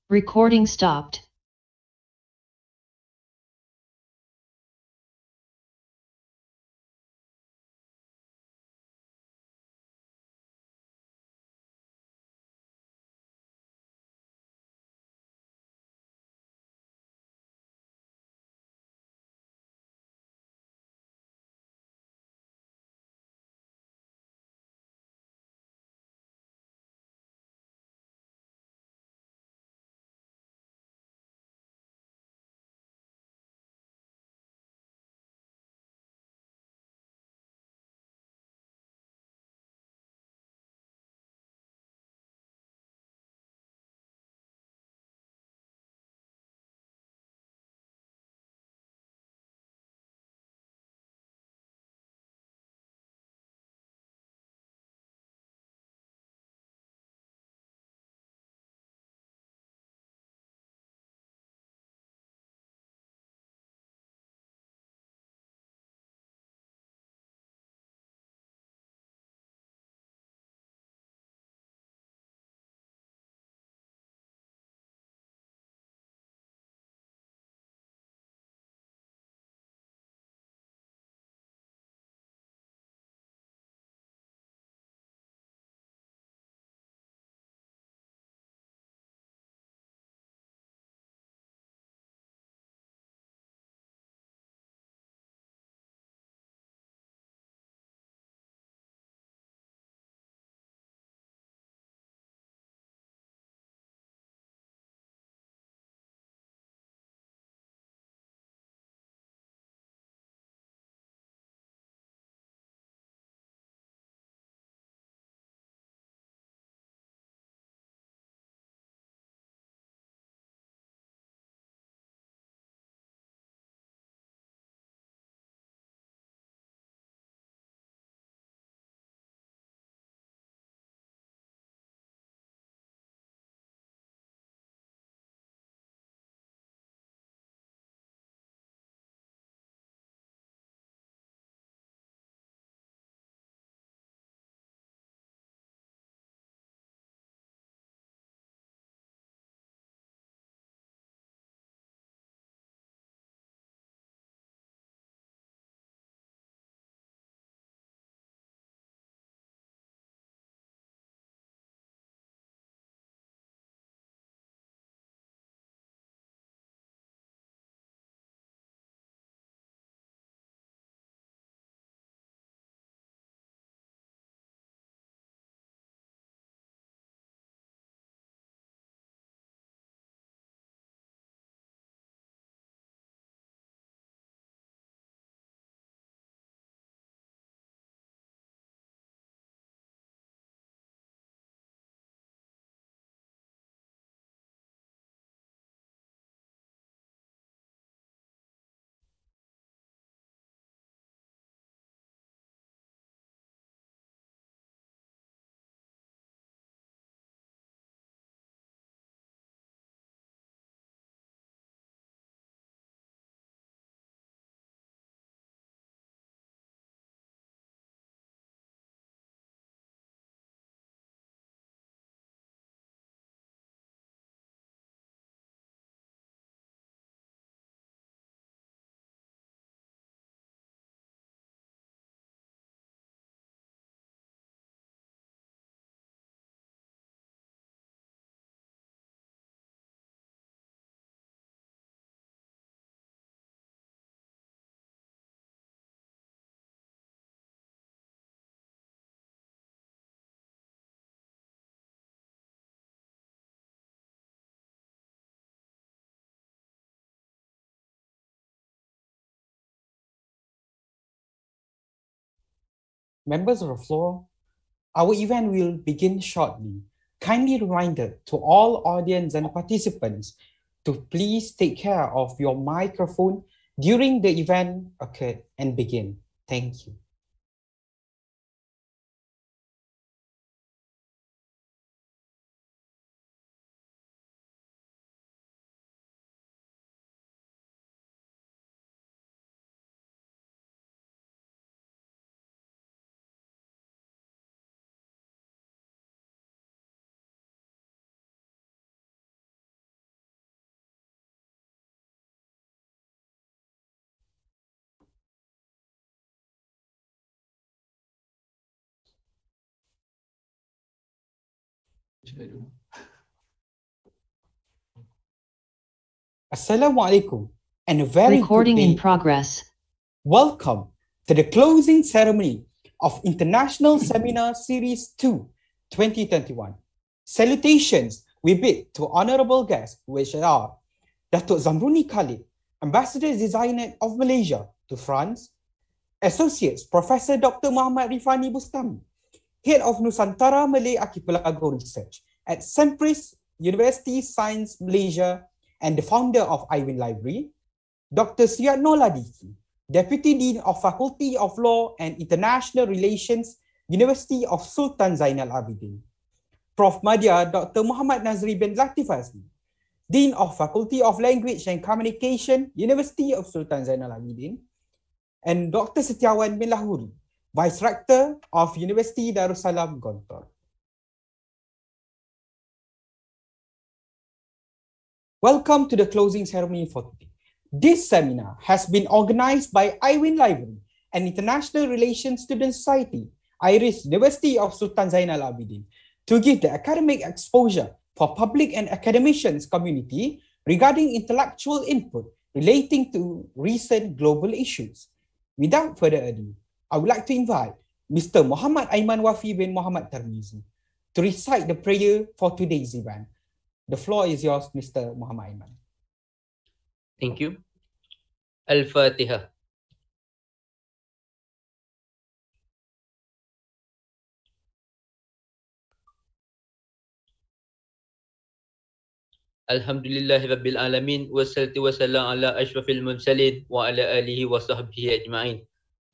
Recording stopped. Members of the floor, our event will begin shortly. Kindly reminder to all audience and participants to please take care of your microphone during the event and begin. Thank you. Assalamualaikum and a very Recording good in day. progress. Welcome to the closing ceremony of International Seminar Series 2, 2021. Salutations we bid to honorable guests, which are Dato Zamruni Khalid, Ambassador Designer of Malaysia to France, Associates Professor Dr. Muhammad Rifani Bustami, Head of Nusantara Malay Archipelago Research at Sempris University Science Malaysia and the founder of IWIN Library, Dr. Suyatno Ladiki, Deputy Dean of Faculty of Law and International Relations, University of Sultan Zainal Abidin, Prof. Madya Dr. Muhammad Nazri bin Latif Azmi, Dean of Faculty of Language and Communication, University of Sultan Zainal Abidin, and Dr. Setiawan bin Lahuri, Vice Rector of University Darussalam Gontor. Welcome to the closing ceremony for today. This seminar has been organized by IWIN Library and International Relations Student Society, IRIS University of Sultan Zainal Abidin, to give the academic exposure for public and academicians community regarding intellectual input relating to recent global issues. Without further ado, I would like to invite Mr. Muhammad Aiman Wafi bin Muhammad Tarmizi to recite the prayer for today's event. The floor is yours, Mr. Muhammad Aiman. Thank you. Al-Fatiha. Alhamdulillahi Rabbil Alamin. Wassalatu wassalam ala ashrafil mursalin wa ala alihi wa sahbihi ajma'in.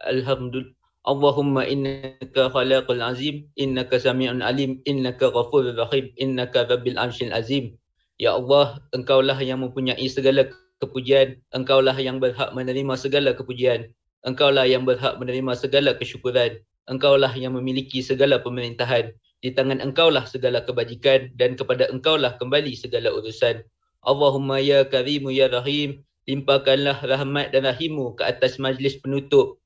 Alhamdulillah. Allahumma innaka khalaqul azim, innaka sami'un alim, innaka ghafurur rahim, innaka rabbil arsyil azim. Ya Allah, Engkaulah yang mempunyai segala kepujian, Engkaulah yang berhak menerima segala kepujian, Engkaulah yang berhak menerima segala kesyukuran, Engkaulah yang memiliki segala pemerintahan, di tangan Engkaulah segala kebajikan dan kepada Engkaulah kembali segala urusan. Allahumma ya karimu ya rahim, limpahkanlah rahmat dan rahimmu ke atas majlis penutup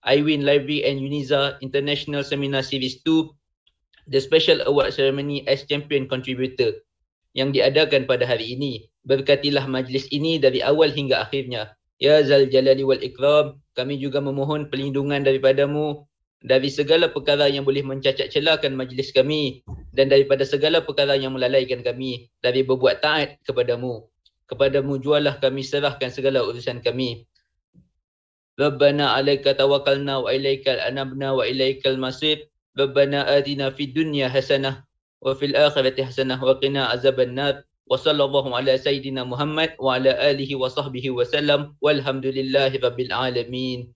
IWIN Library and UniSZA International Seminar Series 2, the special award ceremony as champion contributor yang diadakan pada hari ini. Berkatilah majlis ini dari awal hingga akhirnya. Ya Zal Jalali wal Ikram, kami juga memohon perlindungan daripadamu dari segala perkara yang boleh mencacat celakan majlis kami dan daripada segala perkara yang melalaikan kami dari berbuat taat kepadamu. Kepadamu jualah kami serahkan segala urusan kami. Rabbana alaika tawakkalna wa ilaikal anabna wa ilaikal masir. Rabbana atina fid dunya hasanah wa fil akhirati hasanah wa qina azaban nar. Wa sallallahu ala sayyidina Muhammad wa ala alihi wa sahbihi wa sallam. Walhamdulillahi rabbil alamin.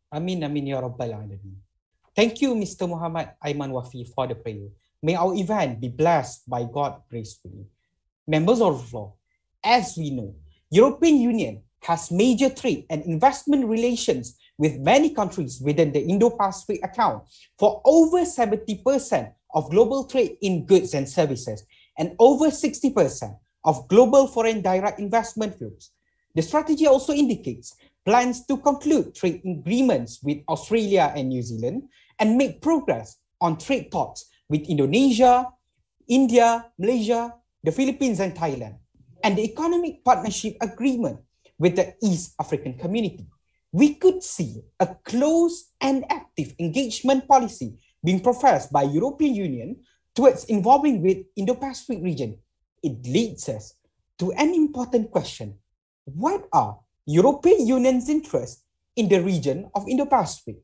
Amin, amin, ya Rabbal Alamin. Thank you, Mr. Muhammad Aiman Wafi, for the prayer. May our event be blessed by God gracefully. Members of the floor, as we know, European Union has major trade and investment relations with many countries within the Indo-Pacific account for over 70% of global trade in goods and services and over 60% of global foreign direct investment flows. The strategy also indicates plans to conclude trade agreements with Australia and New Zealand and make progress on trade talks with Indonesia, India, Malaysia, the Philippines and Thailand, and the Economic Partnership Agreement with the East African Community. We could see a close and active engagement policy being professed by European Union towards involving with Indo-Pacific region. It leads us to an important question. What are European Union's interests in the region of Indo-Pacific?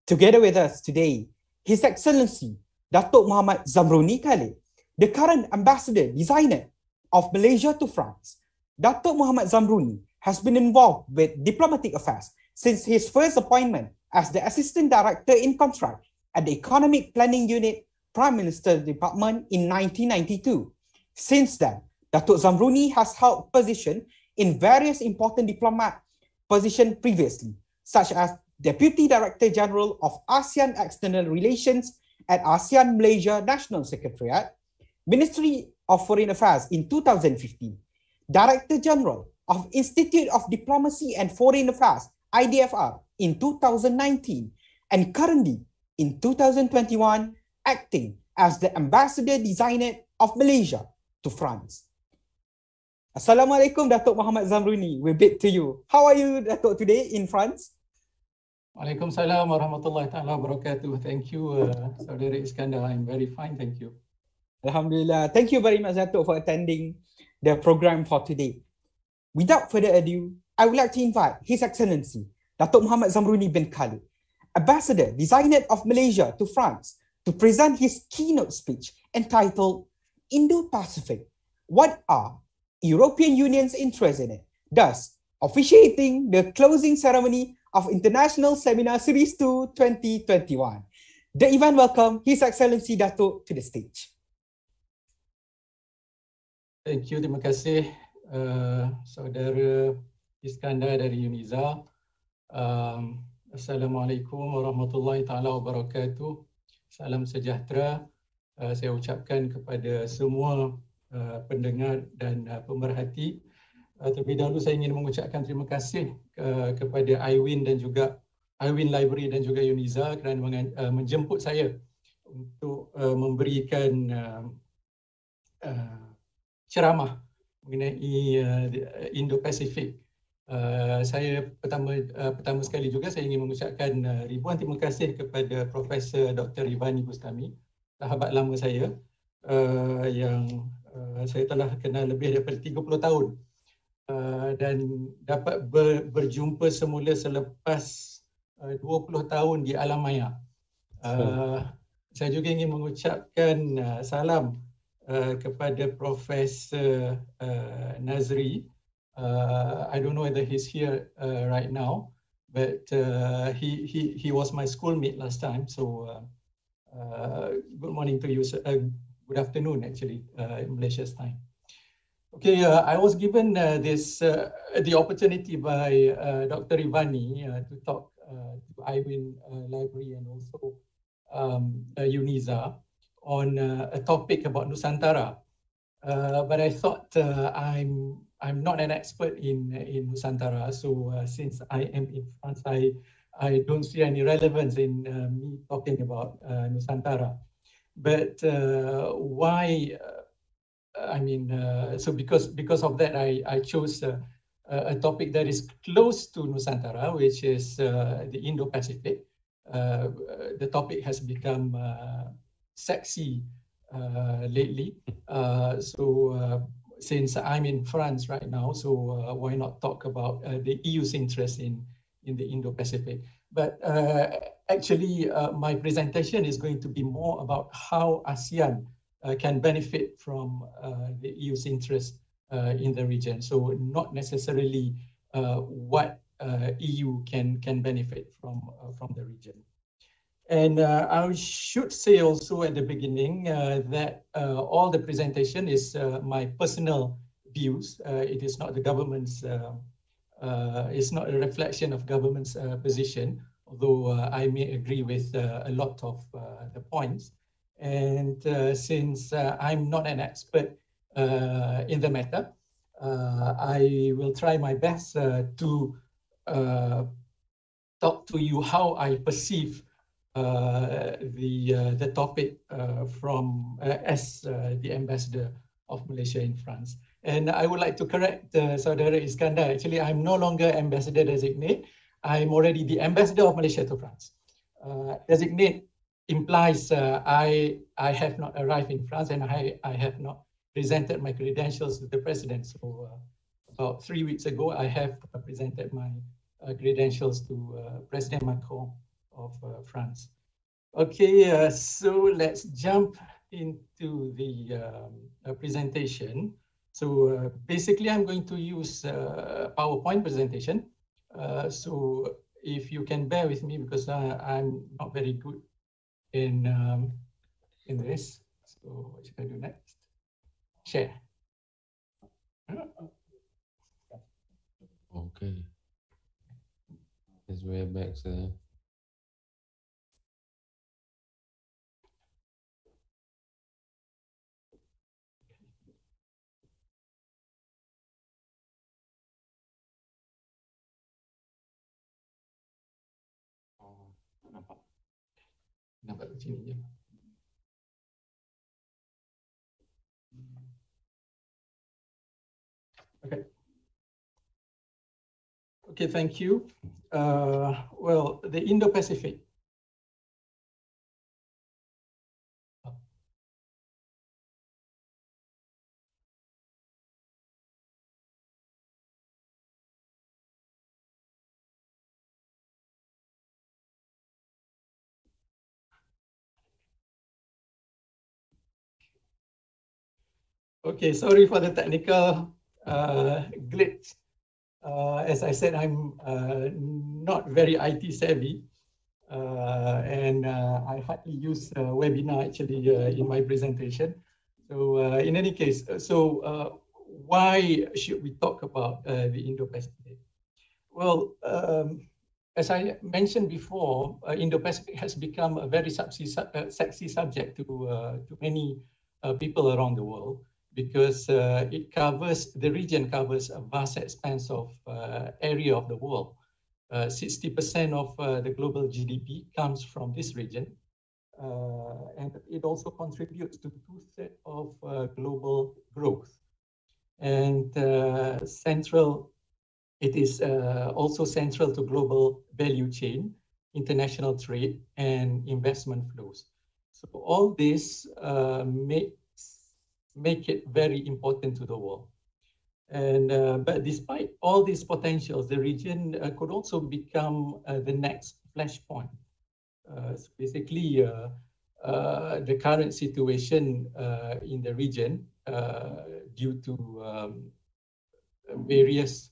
Together with us today, His Excellency Dato Muhammad Zamruni Khalid, the current Ambassador Designer of Malaysia to France. Dato Muhammad Zamruni has been involved with diplomatic affairs since his first appointment as the Assistant Director in Contract at the Economic Planning Unit, Prime Minister's Department in 1992. Since then, Dato Zamruni has held positions in various important diplomat positions previously, such as Deputy Director General of ASEAN External Relations at ASEAN Malaysia National Secretariat, Ministry of Foreign Affairs in 2015, Director General of Institute of Diplomacy and Foreign Affairs, IDFR, in 2019, and currently in 2021, acting as the Ambassador Designate of Malaysia to France. Assalamualaikum, Datuk Muhammad Zamruni. We're back to you. How are you, Datuk, today in France? Waalaikumsalam warahmatullahi taala wabarakatuh. Thank you, Saudara Iskandar. I'm very fine, thank you. Alhamdulillah. Thank you very much, Datuk, for attending the program for today. Without further ado, I would like to invite His Excellency, Datuk Muhammad Zamruni bin Khalid, Ambassador Designate of Malaysia to France, to present his keynote speech entitled Indo-Pacific. What are European Union's interests in it? Thus, officiating the closing ceremony of International Seminar Series 2 2021. The event welcome His Excellency Datuk to the stage. Thank you, terima kasih Saudara Iskandar dari UniSZA. Assalamualaikum warahmatullahi taala wabarakatuh. Salam sejahtera. Saya ucapkan kepada semua pendengar dan pemerhati. Terlebih dahulu saya ingin mengucapkan terima kasih kepada iWin dan juga iWin Library dan juga UniSZA kerana menjemput saya untuk memberikan ceramah mengenai Indo-Pacific. Saya pertama sekali juga saya ingin mengucapkan ribuan terima kasih kepada Profesor Dr. Rivani Bustami, sahabat lama saya yang saya telah kenal lebih daripada 30 tahun dan dapat berjumpa semula selepas 20 tahun di alam maya. Saya juga ingin mengucapkan salam kepada Profesor Nazri. I don't know whether he's here right now, but he was my schoolmate last time. So good morning to you. Good afternoon, actually, in Malaysia's time. Okay, I was given the opportunity by Dr. Rivani to talk to iWin Library and also UniSZA on a topic about Nusantara. But I thought I'm not an expert in Nusantara, so since I am in France, I don't see any relevance in me talking about Nusantara. But why? So because of that, I chose a topic that is close to Nusantara, which is the Indo-Pacific. The topic has become sexy lately. Since I'm in France right now, so why not talk about the EU's interest in the Indo-Pacific? But actually, my presentation is going to be more about how ASEAN can benefit from the EU's interest in the region. So not necessarily what EU can benefit from the region. And I should say also at the beginning that all the presentation is my personal views. It is not the government's, it's not a reflection of government's position, although I may agree with a lot of the points. And since I'm not an expert in the matter, I will try my best to talk to you how I perceive the topic from as the ambassador of Malaysia in France. And I would like to correct Saudara Iskandar. Actually, I'm no longer ambassador designate. I'm already the ambassador of Malaysia to France. Designate implies I have not arrived in France and I have not presented my credentials to the president. So about 3 weeks ago, I have presented my credentials to President Macron of France. Okay, so let's jump into the presentation. So basically, I'm going to use PowerPoint presentation. So if you can bear with me because I'm not very good in this. So what should I do next? Share. Okay. It's way back, sir. Nampak macam ni je. Okay. Okay, thank you. Well, the Indo-Pacific. Okay, sorry for the technical glitch. As I said, I'm not very IT savvy, and I hardly use webinar actually in my presentation. So in any case, why should we talk about the Indo-Pacific? Well, as I mentioned before, Indo-Pacific has become a very sexy subject to many people around the world, because the region covers a vast expanse of area of the world. 60% of the global GDP comes from this region, and it also contributes to 2/3 of global growth. And it is also central to global value chain, international trade, and investment flows. So all this make it very important to the world. And but despite all these potentials, the region could also become the next flashpoint. So basically, the current situation in the region, due to various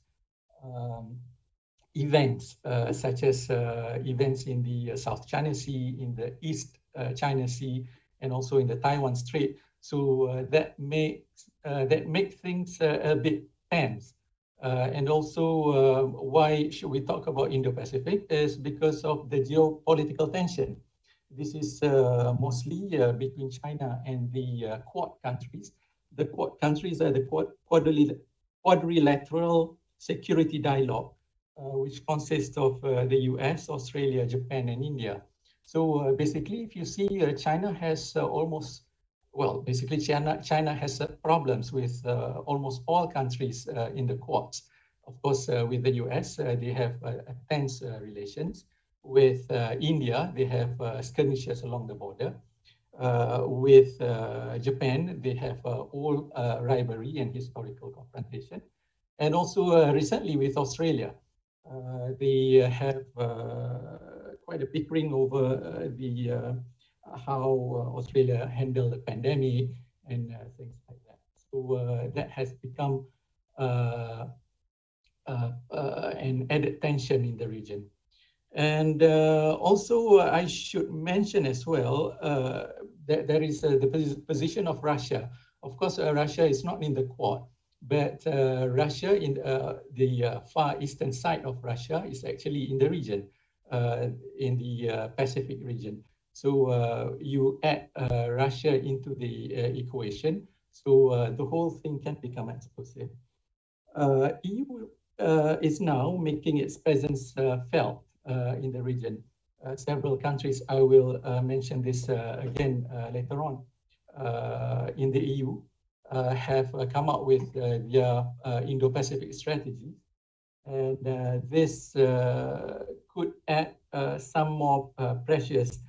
events, such as events in the South China Sea, in the East China Sea, and also in the Taiwan Strait. So that makes things a bit tense. And also, why should we talk about Indo-Pacific is because of the geopolitical tension. This is mostly between China and the Quad countries. The Quad countries are the quadrilateral security dialogue, which consists of the US, Australia, Japan, and India. So basically, if you see, China has China has problems with almost all countries in the Quads. Of course, with the US, they have tense relations. With India, they have skirmishes along the border. With Japan, they have old rivalry and historical confrontation. And also recently with Australia, they have quite a bickering over how Australia handled the pandemic and things like that. So that has become an added tension in the region. And also, I should mention as well that there is the position of Russia. Of course, Russia is not in the Quad, but Russia in the far eastern side of Russia is actually in the region, in the Pacific region. So you add Russia into the equation, so the whole thing can become explosive. EU is now making its presence felt in the region. Several countries, I will mention this again later on, in the EU have come up with their Indo-Pacific strategy. And this could add some more pressures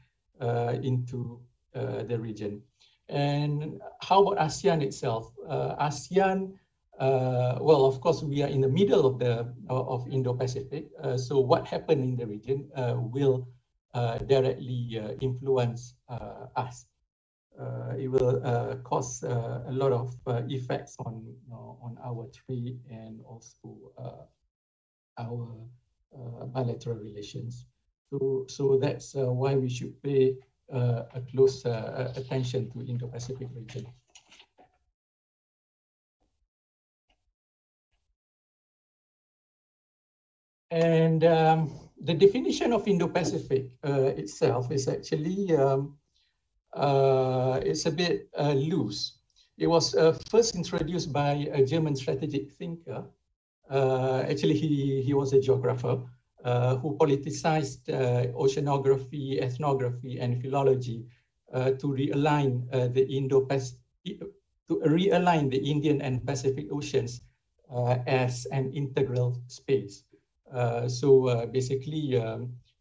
into the region. And how about ASEAN itself? ASEAN, well, of course, we are in the middle of Indo-Pacific. So what happened in the region will directly influence us. It will cause a lot of effects on our trade and also our bilateral relations. So that's why we should pay a close attention to Indo-Pacific region. And the definition of Indo-Pacific itself is actually it's a bit loose. It was first introduced by a German strategic thinker. Actually, he was a geographer who politicized oceanography, ethnography, and philology to realign the Indian and Pacific Oceans as an integral space. Basically,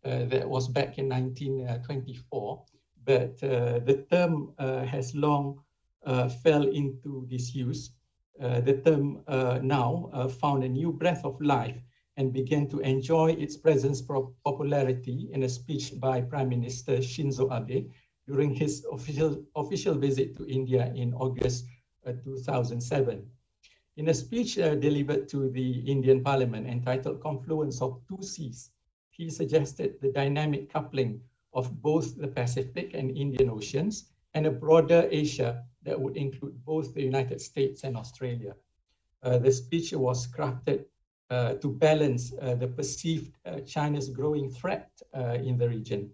that was back in 1924, but the term has long fell into disuse. The term now found a new breath of life and began to enjoy its presence popularity in a speech by Prime Minister Shinzo Abe during his official visit to India in August 2007. In a speech delivered to the Indian Parliament entitled Confluence of Two Seas, he suggested the dynamic coupling of both the Pacific and Indian Oceans and a broader Asia that would include both the United States and Australia. The speech was crafted to balance the perceived China's growing threat in the region.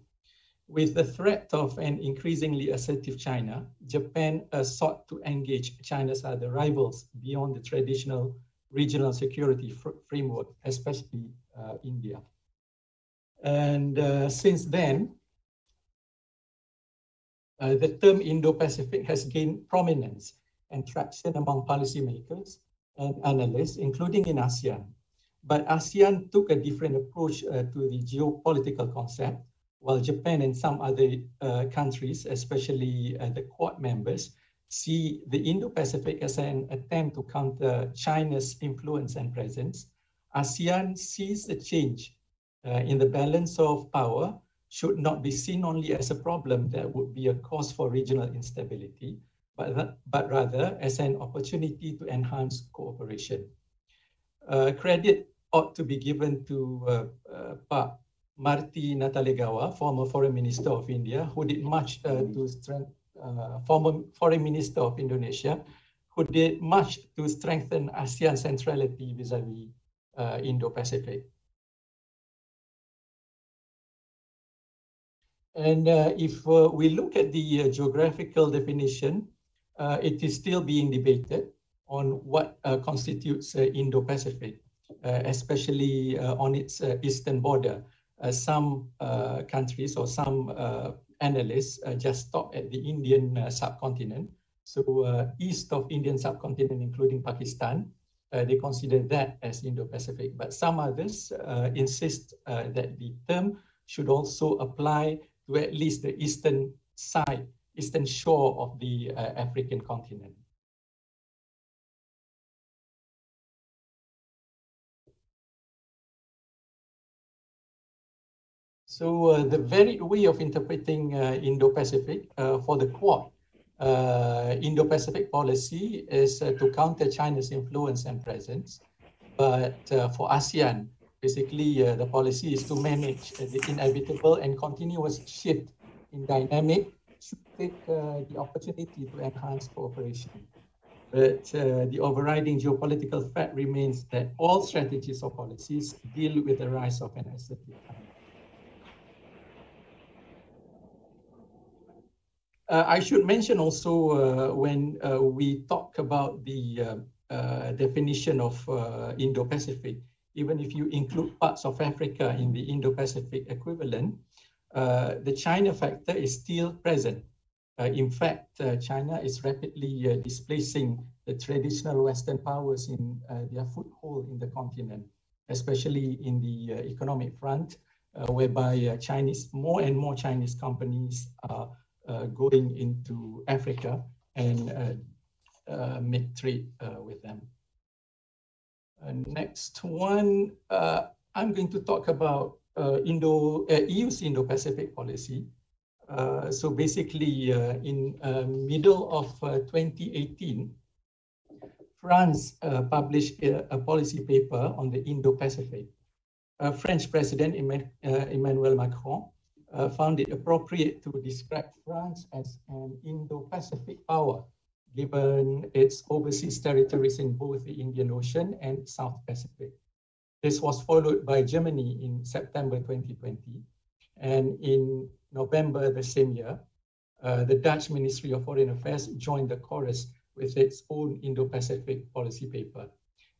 With the threat of an increasingly assertive China, Japan sought to engage China's other rivals beyond the traditional regional security framework, especially India. And since then, the term Indo-Pacific has gained prominence and traction among policymakers and analysts, including in ASEAN. But ASEAN took a different approach to the geopolitical concept, while Japan and some other countries, especially the Quad members, see the Indo-Pacific as an attempt to counter China's influence and presence. ASEAN sees the change in the balance of power should not be seen only as a problem that would be a cause for regional instability, but rather as an opportunity to enhance cooperation. Credit ought to be given to Pak Marty Natalegawa, former Foreign Minister of India, who did much to strengthen, former Foreign Minister of Indonesia, who did much to strengthen ASEAN centrality vis-a-vis Indo-Pacific. And if we look at the geographical definition, it is still being debated on what constitutes Indo-Pacific, especially on its eastern border. Some countries or some analysts just stop at the Indian subcontinent. So east of Indian subcontinent, including Pakistan, they consider that as Indo-Pacific. But some others insist that the term should also apply to at least the eastern side, eastern shore of the African continent. So the varied way of interpreting Indo-Pacific for the Quad Indo-Pacific policy is to counter China's influence and presence. But for ASEAN, basically the policy is to manage the inevitable and continuous shift in dynamic to take the opportunity to enhance cooperation. But the overriding geopolitical fact remains that all strategies or policies deal with the rise of an assertive China. I should mention also when we talk about the definition of Indo-Pacific, even if you include parts of Africa in the Indo-Pacific equivalent, the China factor is still present. In fact, China is rapidly displacing the traditional Western powers in their foothold in the continent, especially in the economic front, whereby more and more Chinese companies are going into Africa and make trade with them. Next one, I'm going to talk about EU's Indo-Pacific policy. So basically, in middle of 2018, France published a policy paper on the Indo-Pacific. French President Emmanuel Macron found it appropriate to describe France as an Indo-Pacific power, given its overseas territories in both the Indian Ocean and South Pacific. This was followed by Germany in September 2020. And in November the same year, the Dutch Ministry of Foreign Affairs joined the chorus with its own Indo-Pacific policy paper.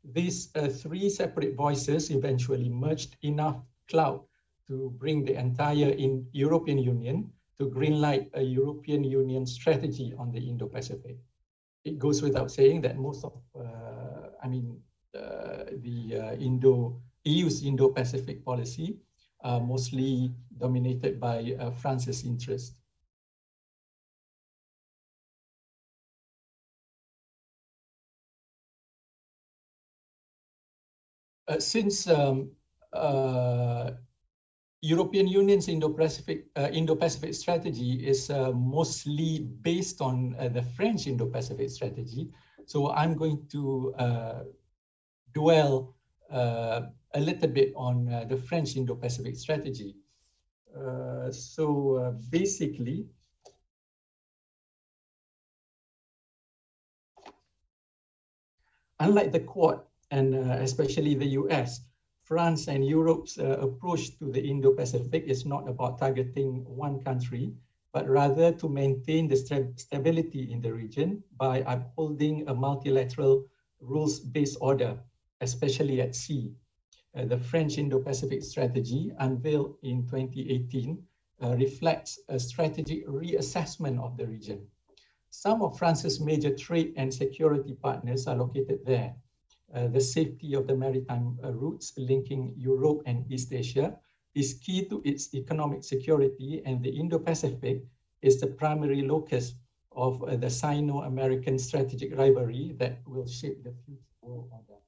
These three separate voices eventually merged enough clout to bring the entire European Union to greenlight a European Union strategy on the Indo-Pacific. It goes without saying that most of, EU's Indo-Pacific policy are mostly dominated by France's interest. Since European Union's Indo-Pacific strategy is mostly based on the French Indo-Pacific strategy, so I'm going to dwell a little bit on the French Indo-Pacific strategy. Basically, unlike the Quad and especially the US, France and Europe's approach to the Indo-Pacific is not about targeting one country, but rather to maintain the stability in the region by upholding a multilateral rules-based order, especially at sea. The French Indo-Pacific strategy, unveiled in 2018, reflects a strategic reassessment of the region. Some of France's major trade and security partners are located there. The safety of the maritime routes linking Europe and East Asia is key to its economic security, and the Indo-Pacific is the primary locus of the Sino-American strategic rivalry that will shape the future world order.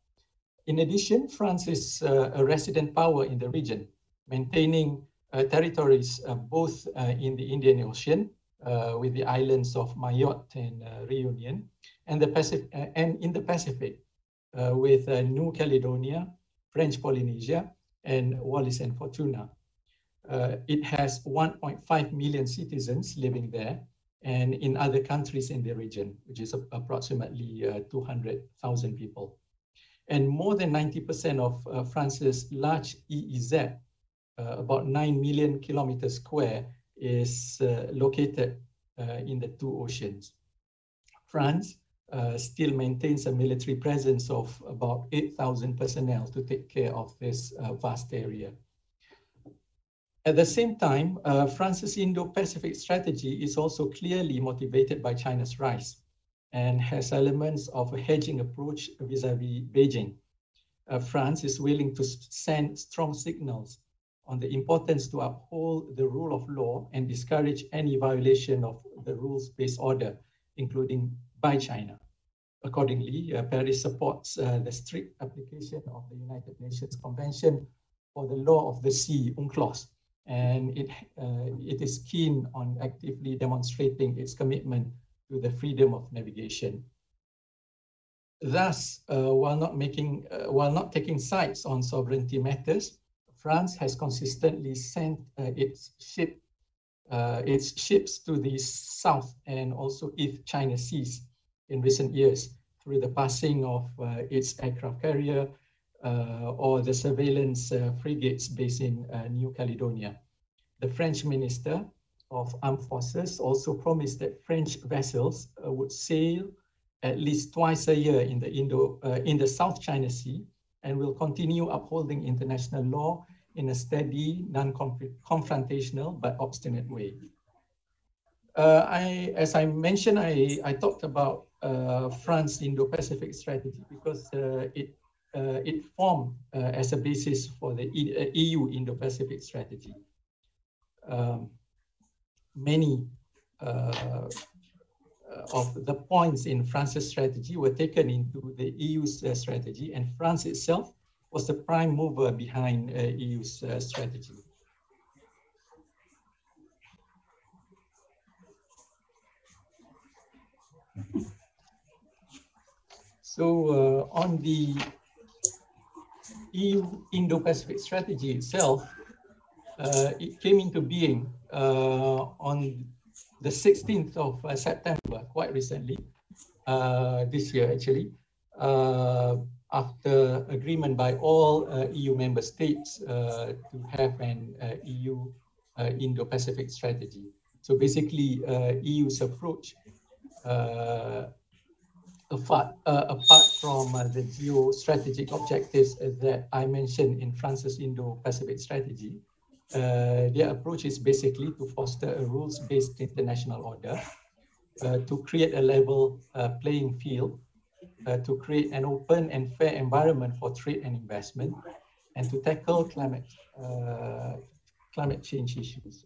In addition, France is a resident power in the region, maintaining territories both in the Indian Ocean, with the islands of Mayotte and Réunion, and in the Pacific, with New Caledonia, French Polynesia, and Wallis and Futuna. It has 1.5 million citizens living there and in other countries in the region, which is approximately 200,000 people. And more than 90% of France's large EEZ, about 9 million kilometers square, is located in the two oceans. France still maintains a military presence of about 8,000 personnel to take care of this vast area. At the same time, France's Indo-Pacific strategy is also clearly motivated by China's rise and has elements of a hedging approach vis-a-vis Beijing. France is willing to send strong signals on the importance to uphold the rule of law and discourage any violation of the rules-based order, including by China. Accordingly, Paris supports the strict application of the United Nations Convention for the Law of the Sea, UNCLOS, and it is keen on actively demonstrating its commitment to the freedom of navigation. Thus, while not taking sides on sovereignty matters, France has consistently sent its ships to the South and also East China Seas in recent years through the passing of its aircraft carrier or the surveillance frigates based in New Caledonia. The French Minister of Armed Forces also promised that French vessels would sail at least twice a year in the South China Sea and will continue upholding international law in a steady, non-confrontational but obstinate way. As I mentioned, I talked about France's Indo-Pacific strategy because it formed as a basis for the EU Indo-Pacific strategy. Many of the points in France's strategy were taken into the EU's strategy, and France itself was the prime mover behind EU's strategy. So on the EU Indo-Pacific strategy itself, it came into being on the 16th of September, quite recently, this year actually, after agreement by all EU member states to have an EU Indo-Pacific strategy. So basically, EU's approach, apart from the geostrategic objectives that I mentioned in France's Indo-Pacific strategy, their approach is basically to foster a rules-based international order, to create a level playing field to create an open and fair environment for trade and investment, and to tackle climate change issues.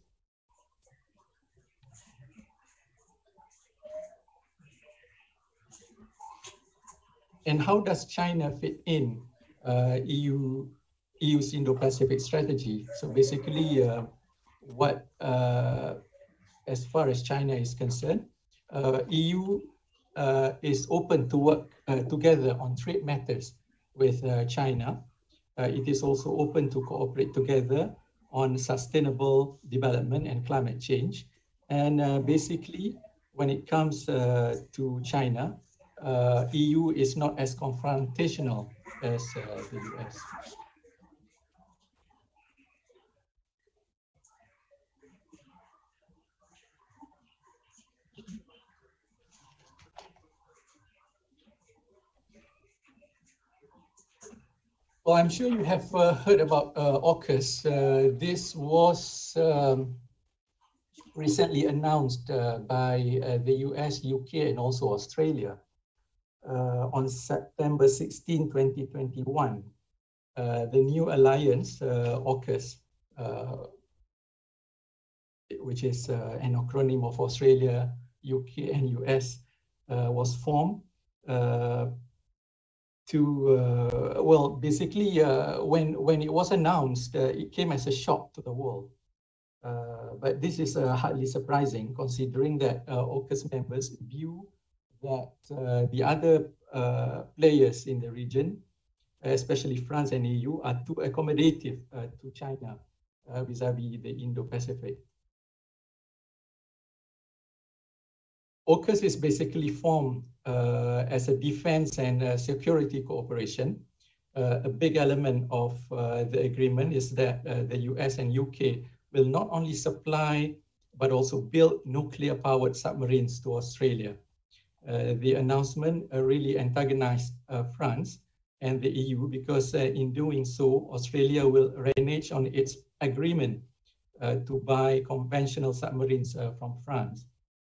And how does China fit in EU's Indo-Pacific strategy? So basically, as far as China is concerned, EU is open to work together on trade matters with China. It is also open to cooperate together on sustainable development and climate change. And basically, when it comes to China, EU is not as confrontational as the US. Well, I'm sure you have heard about AUKUS. This was recently announced by the US, UK, and also Australia on September 16, 2021. The new alliance, AUKUS, which is an acronym of Australia, UK, and US, was formed well, basically, when it was announced, it came as a shock to the world. But this is hardly surprising, considering that AUKUS members view that the other players in the region, especially France and EU, are too accommodative to China vis-a-vis the Indo-Pacific. AUKUS is basically formed as a defense and security cooperation. A big element of the agreement is that the US and UK will not only supply, but also build nuclear-powered submarines to Australia. The announcement really antagonized France and the EU because in doing so, Australia will renege on its agreement to buy conventional submarines from France.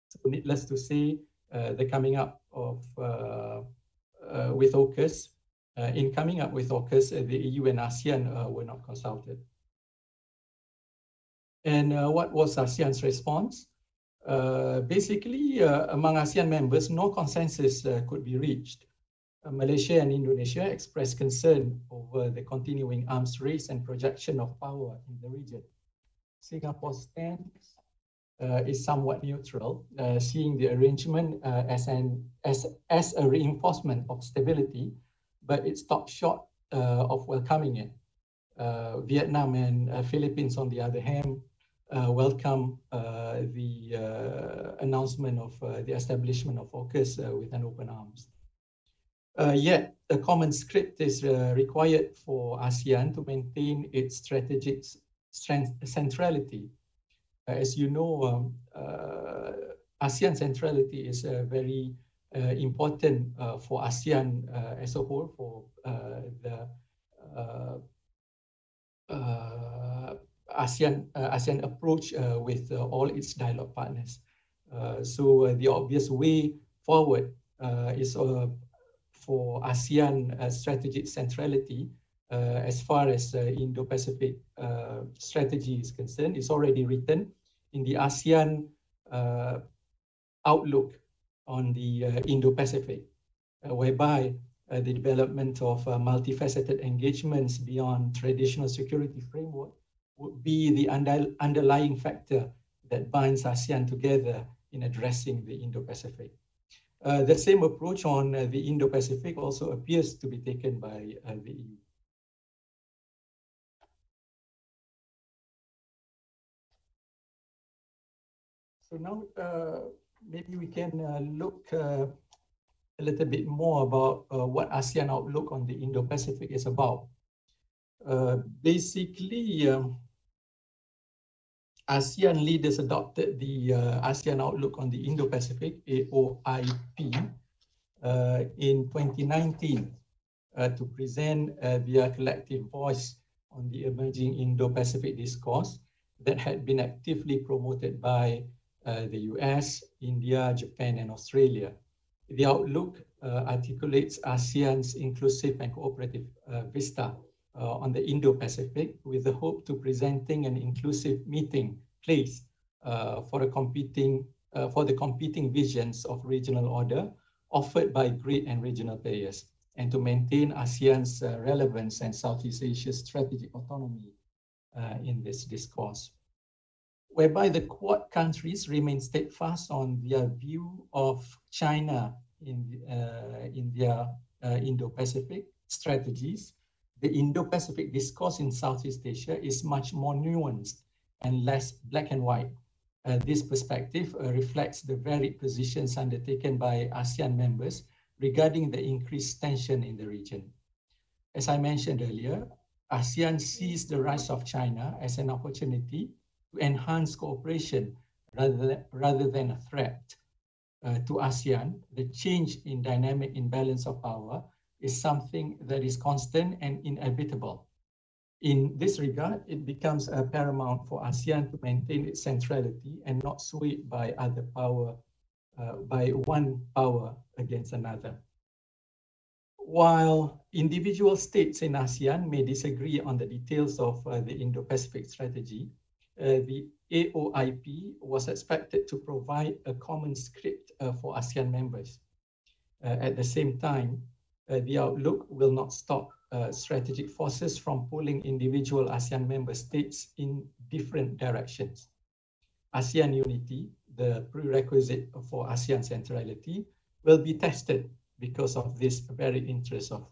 So needless to say, the coming up of with AUKUS, in coming up with AUKUS, the EU and ASEAN were not consulted. And what was ASEAN's response? Basically, among ASEAN members, no consensus could be reached. Malaysia and Indonesia expressed concern over the continuing arms race and projection of power in the region. Singapore's stance is somewhat neutral, seeing the arrangement as a reinforcement of stability, but it stopped short of welcoming it. Vietnam and Philippines, on the other hand, welcome the announcement of the establishment of AUKUS with an open arms. Yet, a common script is required for ASEAN to maintain its strategic centrality. As you know, ASEAN centrality is very important for ASEAN as a whole, for the ASEAN approach with all its dialogue partners. So the obvious way forward is for ASEAN strategic centrality as far as Indo-Pacific strategy is concerned. It's already written in the ASEAN outlook on the Indo-Pacific, whereby the development of multifaceted engagements beyond traditional security framework would be the underlying factor that binds ASEAN together in addressing the Indo-Pacific. The same approach on the Indo-Pacific also appears to be taken by the EU. So now maybe we can look a little bit more about what ASEAN outlook on the Indo-Pacific is about. Basically, ASEAN leaders adopted the ASEAN Outlook on the Indo-Pacific, AOIP, in 2019 to present their collective voice on the emerging Indo-Pacific discourse that had been actively promoted by the US, India, Japan, and Australia. The outlook articulates ASEAN's inclusive and cooperative vista on the Indo-Pacific, with the hope to presenting an inclusive meeting place for the competing visions of regional order offered by great and regional players, and to maintain ASEAN's relevance and Southeast Asia's strategic autonomy in this discourse, whereby the Quad countries remain steadfast on their view of China in their Indo-Pacific strategies. The Indo-Pacific discourse in Southeast Asia is much more nuanced and less black and white. This perspective reflects the varied positions undertaken by ASEAN members regarding the increased tension in the region. As I mentioned earlier, ASEAN sees the rise of China as an opportunity to enhance cooperation rather than a threat. To ASEAN, the change in dynamic imbalance of power is something that is constant and inevitable. In this regard, it becomes paramount for ASEAN to maintain its centrality and not swayed by one power against another. While individual states in ASEAN may disagree on the details of the Indo-Pacific strategy, the AOIP was expected to provide a common script for ASEAN members. At the same time, the outlook will not stop strategic forces from pulling individual ASEAN member states in different directions. ASEAN unity, the prerequisite for ASEAN centrality, will be tested because of this very interest of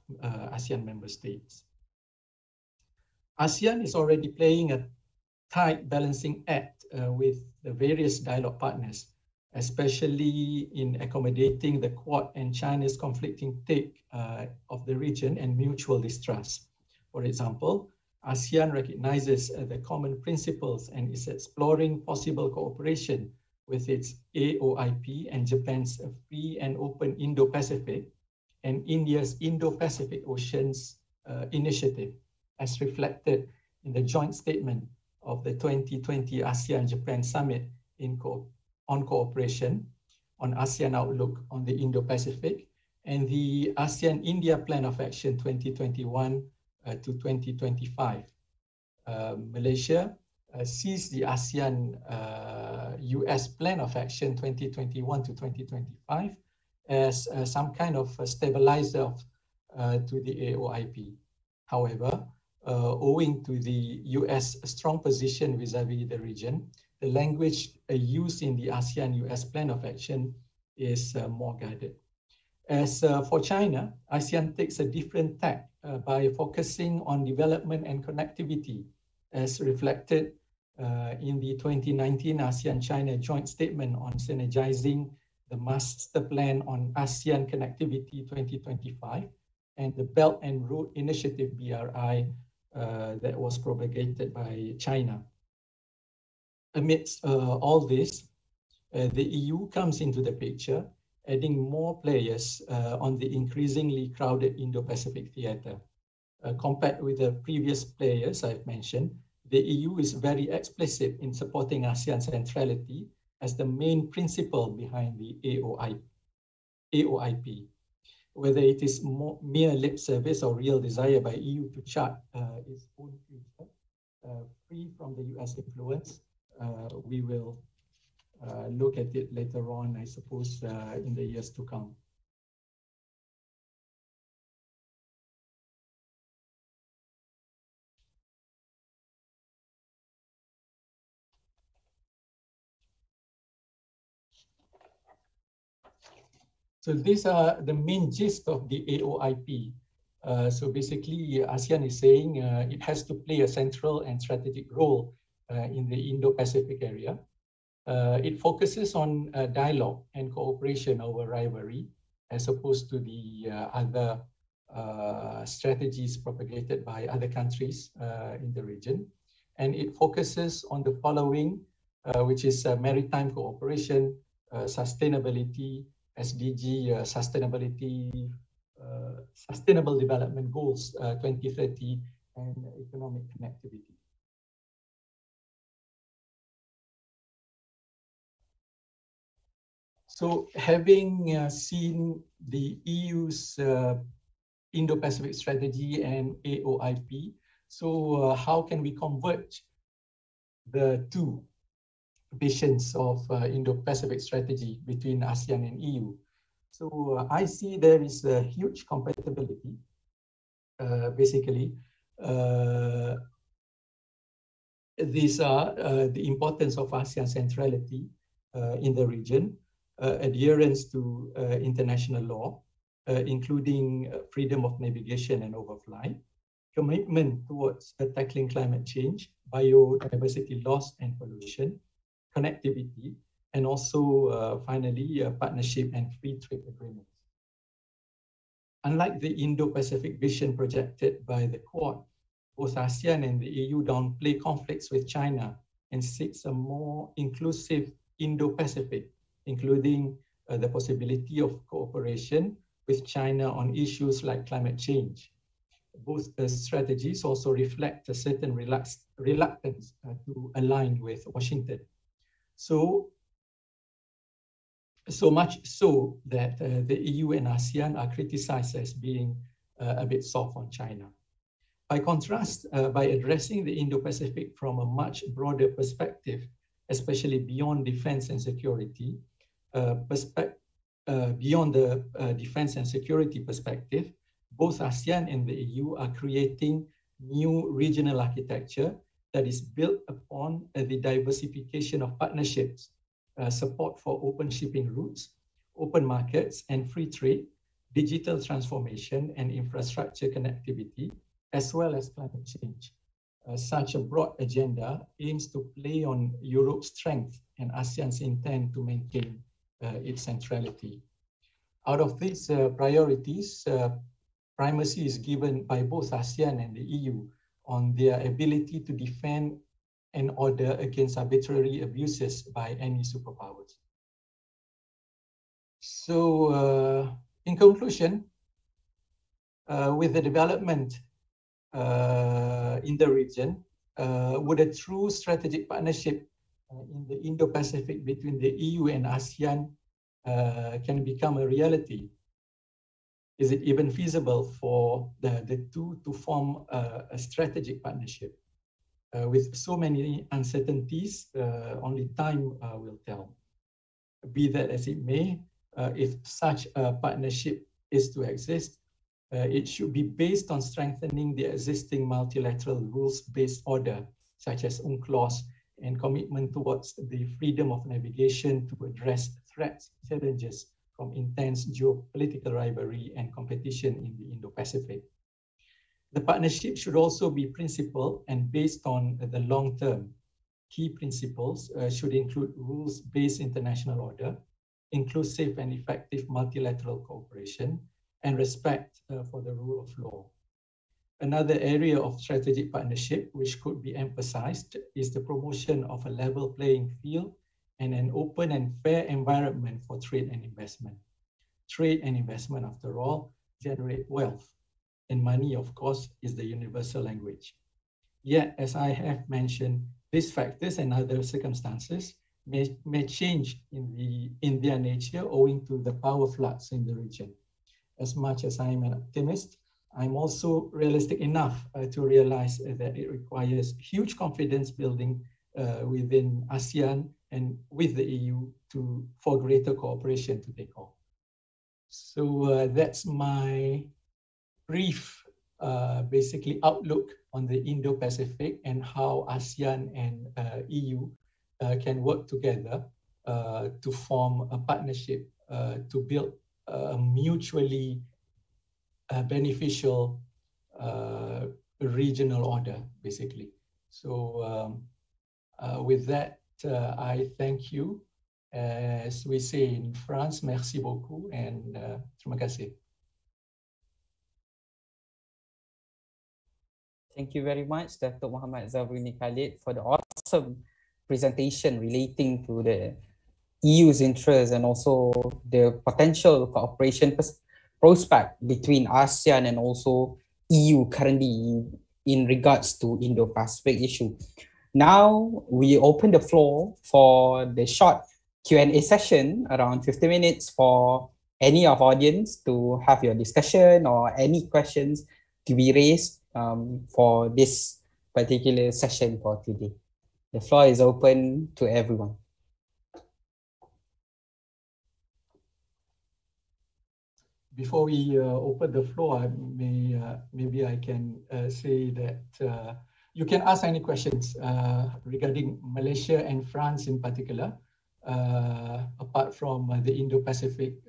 ASEAN member states. ASEAN is already playing a tight balancing act with the various dialogue partners, especially in accommodating the Quad and China's conflicting take of the region and mutual distrust. For example, ASEAN recognizes the common principles and is exploring possible cooperation with its AOIP and Japan's free and open Indo-Pacific and India's Indo-Pacific Oceans initiative, as reflected in the joint statement of the 2020 ASEAN-Japan Summit on cooperation, on ASEAN Outlook on the Indo-Pacific, and the ASEAN-India Plan of Action 2021 to 2025. Malaysia sees the ASEAN-US Plan of Action 2021 to 2025 as some kind of a stabilizer to the AOIP. However, owing to the US strong position vis-a-vis the region, the language used in the ASEAN-US Plan of Action is more guided. As for China, ASEAN takes a different tack by focusing on development and connectivity, as reflected in the 2019 ASEAN-China Joint Statement on Synergizing the Master Plan on ASEAN Connectivity 2025 and the Belt and Road Initiative BRI that was propagated by China. Amidst all this, the EU comes into the picture, adding more players on the increasingly crowded Indo-Pacific theater. Compared with the previous players I've mentioned, the EU is very explicit in supporting ASEAN centrality as the main principle behind the AOIP. Whether it is mere lip service or real desire by EU to chart its own future, free from the US influence, we will look at it later on, I suppose, in the years to come. So these are the main gist of the AOIP. So basically, ASEAN is saying it has to play a central and strategic role in the Indo-Pacific area. It focuses on dialogue and cooperation over rivalry, as opposed to the other strategies propagated by other countries in the region. And it focuses on the following, which is maritime cooperation, sustainability, SDG, Sustainable Development Goals 2030, and economic connectivity. So having seen the EU's Indo-Pacific Strategy and AOIP, so how can we converge the two visions of Indo-Pacific strategy between ASEAN and EU? So I see there is a huge compatibility. Basically, these are the importance of ASEAN centrality in the region, adherence to international law, including freedom of navigation and overflight, commitment towards tackling climate change, biodiversity loss and pollution, connectivity, and also finally partnership and free trade agreements. Unlike the Indo-Pacific vision projected by the Quad, both ASEAN and the EU downplay conflicts with China and seeks a more inclusive Indo-Pacific, including the possibility of cooperation with China on issues like climate change. Both strategies also reflect a certain reluctance to align with Washington. So much so that the EU and ASEAN are criticized as being a bit soft on China. By contrast, by addressing the Indo-Pacific from a much broader perspective, especially beyond defense and security, beyond the defense and security perspective, both ASEAN and the EU are creating new regional architecture that is built upon the diversification of partnerships, support for open shipping routes, open markets and free trade, digital transformation and infrastructure connectivity, as well as climate change. Such a broad agenda aims to play on Europe's strength and ASEAN's intent to maintain its centrality. Out of these priorities, primacy is given by both ASEAN and the EU on their ability to defend and order against arbitrary abuses by any superpowers. So in conclusion, with the development in the region, would a true strategic partnership in the Indo-Pacific between the EU and ASEAN can become a reality? Is it even feasible for the two to form a strategic partnership? With so many uncertainties, only time will tell. Be that as it may, if such a partnership is to exist, it should be based on strengthening the existing multilateral rules-based order, such as UNCLOS, and commitment towards the freedom of navigation to address threats, challenges from intense geopolitical rivalry and competition in the Indo-Pacific. The partnership should also be principled and based on the long term. Key principles should include rules-based international order, inclusive and effective multilateral cooperation, and respect for the rule of law. Another area of strategic partnership which could be emphasized is the promotion of a level playing field and an open and fair environment for trade and investment. Trade and investment, after all, generate wealth. And money, of course, is the universal language. Yet, as I have mentioned, these factors and other circumstances may change in their nature owing to the power flux in the region. As much as I am an optimist, I'm also realistic enough to realize that it requires huge confidence building within ASEAN and with the EU for greater cooperation to take off. So that's my brief, basically basically on the Indo-Pacific and how ASEAN and EU can work together to form a partnership to build a mutually beneficial regional order, basically. So with that, I thank you. As we say in France, merci beaucoup and terima kasih. Thank you very much, Dato Zamruni Khalid, for the awesome presentation relating to the EU's interests and also the potential cooperation prospect between ASEAN and also EU currently in regards to Indo-Pacific issue. Now we open the floor for the short Q&A session around 50 minutes for any of audience to have your discussion or any questions to be raised for this particular session for today. The floor is open to everyone. Before we open the floor, maybe I can say that you can ask any questions regarding Malaysia and France in particular, apart from the Indo-Pacific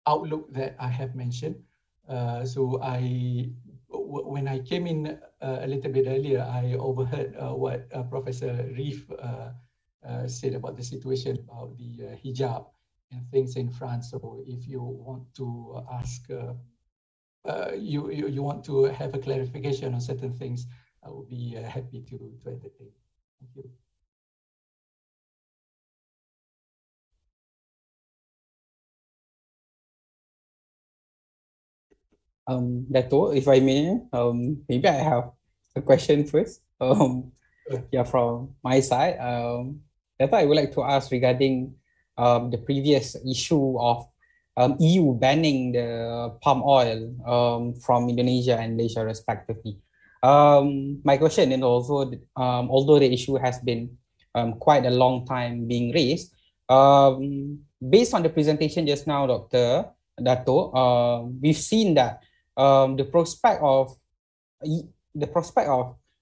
outlook that I have mentioned. So when I came in a little bit earlier, I overheard what Professor Reef said about the situation about the hijab and things in France. So if you want to ask, you want to have a clarification on certain things, I will be happy to entertain. Thank you. Dato, if I may, maybe I have a question first. Yeah, from my side. Dato, I would like to ask regarding the previous issue of EU banning the palm oil from Indonesia and Malaysia respectively. My question, and also although the issue has been quite a long time being raised, based on the presentation just now, Dr. Dato, we've seen that the prospect of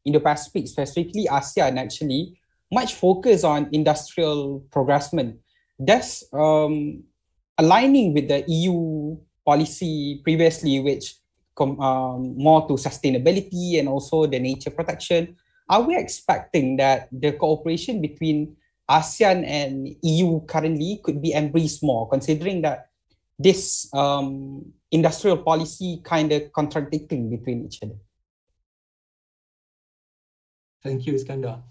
Indo-Pacific, specifically ASEAN, actually much focus on industrial progressment, thus aligning with the EU policy previously, which more to sustainability and also the nature protection. Are we expecting that the cooperation between ASEAN and EU currently could be embraced more, considering that this industrial policy kind of contradicting between each other? Thank you, Iskandar.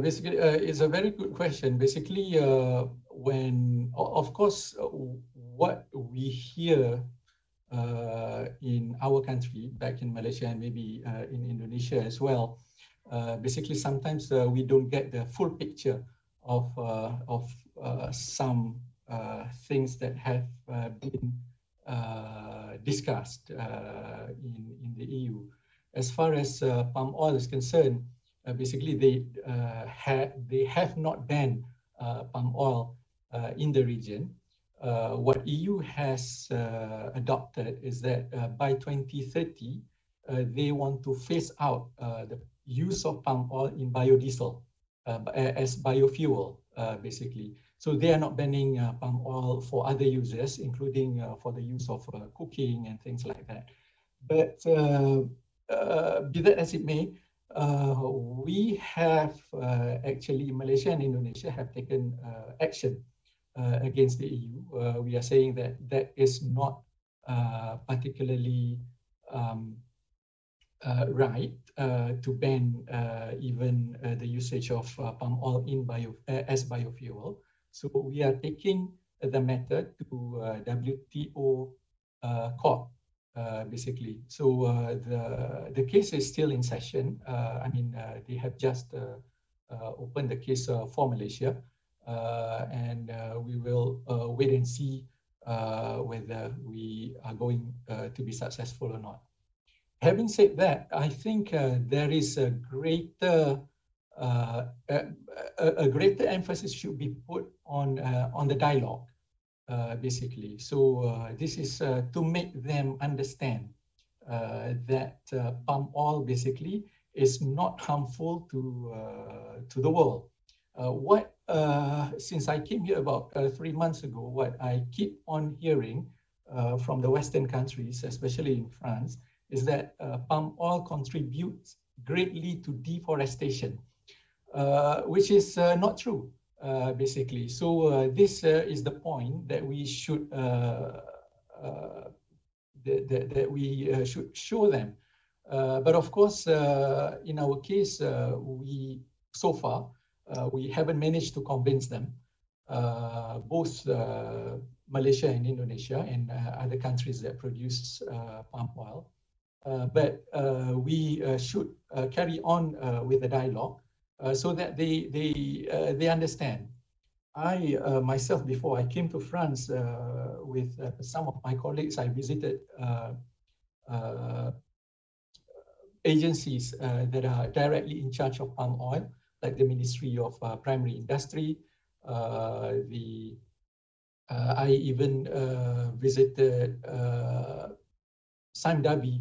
Basically, it's a very good question. Basically, of course, what we hear in our country, back in Malaysia and maybe in Indonesia as well, basically sometimes we don't get the full picture of some things that have been discussed in the EU. As far as palm oil is concerned, basically they have not banned palm oil in the region. What EU has adopted is that by 2030, they want to phase out the use of palm oil in biodiesel as biofuel, basically. So they are not banning palm oil for other uses, including for the use of cooking and things like that. But be that as it may, we have actually, Malaysia and Indonesia have taken action against the EU. We are saying that that is not particularly right to ban even the usage of palm oil in as biofuel. So we are taking the matter to WTO court, basically. So the case is still in session. I mean, they have just opened the case for Malaysia, and we will wait and see whether we are going to be successful or not. Having said that, I think there is a greater emphasis should be put on the dialogue, basically. So this is to make them understand that palm oil basically is not harmful to the world. Since I came here about 3 months ago, what I keep on hearing from the Western countries, especially in France, is that palm oil contributes greatly to deforestation, which is not true, basically. So this is the point that we should should show them. But of course, in our case, so far we haven't managed to convince them, both Malaysia and Indonesia and other countries that produce palm oil. But we should carry on with the dialogue so that they understand. I myself, before I came to France with some of my colleagues, I visited agencies that are directly in charge of palm oil, like the Ministry of Primary Industry. I even visited Dabi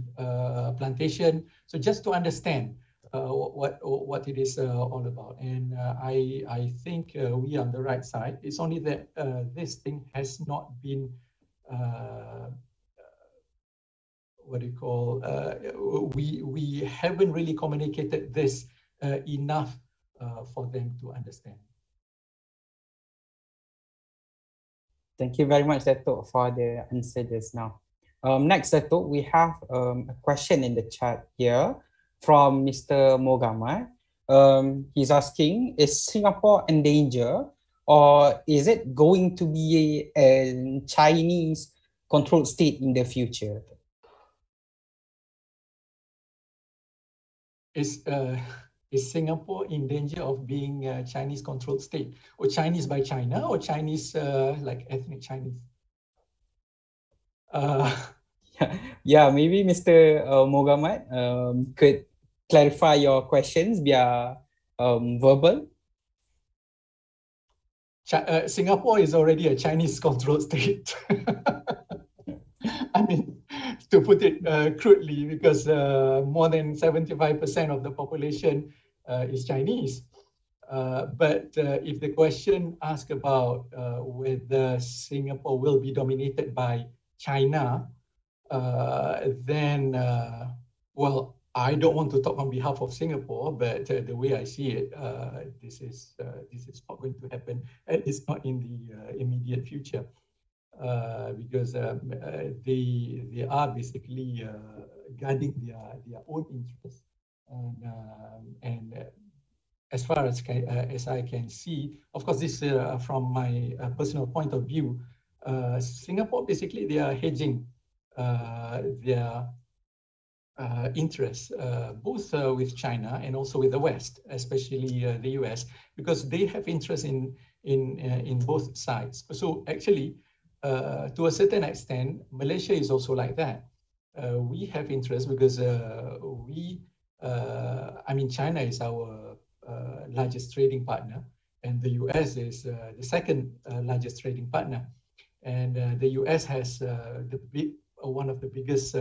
plantation. So just to understand what it is all about. And I think we are on the right side. It's only that this thing has not been what do you call, we haven't really communicated this enough for them to understand. Thank you very much, Dato, for the answer just now. Next, Dato, we have a question in the chat here from Mr. Mogama. He's asking, is Singapore in danger, or is it going to be a Chinese-controlled state in the future? Is Singapore in danger of being a Chinese-controlled state, or Chinese by China, or Chinese like ethnic Chinese? Yeah, maybe Mr. Mogamad could clarify your questions via verbal. Singapore is already a Chinese-controlled state. I mean, to put it crudely, because more than 75% of the population is Chinese. But if the question asks about whether Singapore will be dominated by China, then, well, I don't want to talk on behalf of Singapore, but the way I see it, this is not going to happen. It's not in the immediate future. Because they are basically guarding their own interests, and as far as I can see, of course, this from my personal point of view, Singapore basically they are hedging their interests both with China and also with the West, especially the US, because they have interest in both sides. So actually, to a certain extent, Malaysia is also like that. We have interest because I mean, China is our largest trading partner, and the US is the second largest trading partner. And the US has one of the biggest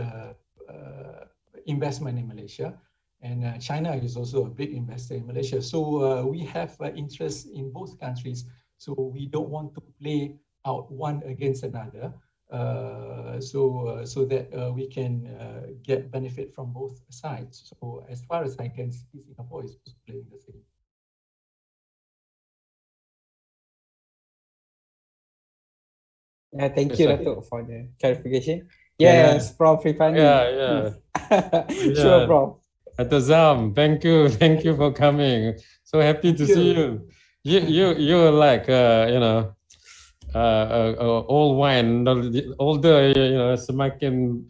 investment in Malaysia, and China is also a big investor in Malaysia. So we have interest in both countries. So we don't want to play out one against another, so that we can get benefit from both sides. So as far as I can see, Singapore is playing the same. Thank you, Dato, for the clarification. Yes, Prof. Rifani. Sure, Prof. Dato Zam, thank you for coming. So happy to see you. You're like you know, old wine, older, you know, semakin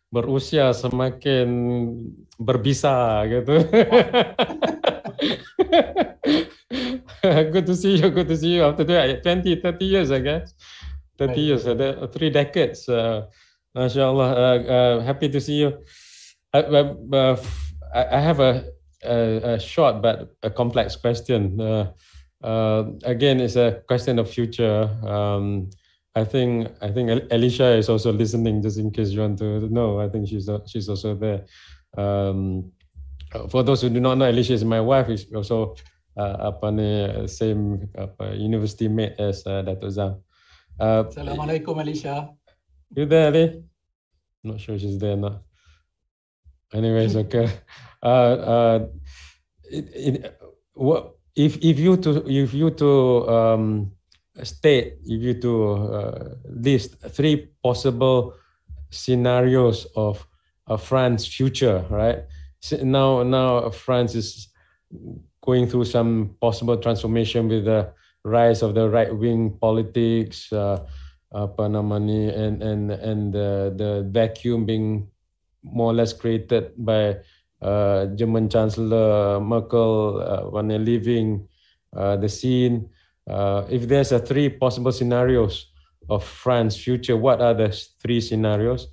berusia semakin berbisa gitu. Good to see you after 20, 30 years, I guess. 30 years, 3 decades. MashaAllah, happy to see you. I have a short but a complex question. Again, it's a question of future. I think Alicia is also listening, just in case you want to know. I think she's also there. For those who do not know, Alicia is my wife. Is also same university mate as Dato Zam. Assalamualaikum, Alicia. You there, Ali? Not sure she's there or not. Anyways, okay. If you to list 3 possible scenarios of France's future, right? So now France is going through some possible transformation with the rise of the right-wing politics, and the vacuum being more or less created by German Chancellor Merkel when they're leaving, the scene. If there's three possible scenarios of France' future, what are the three scenarios?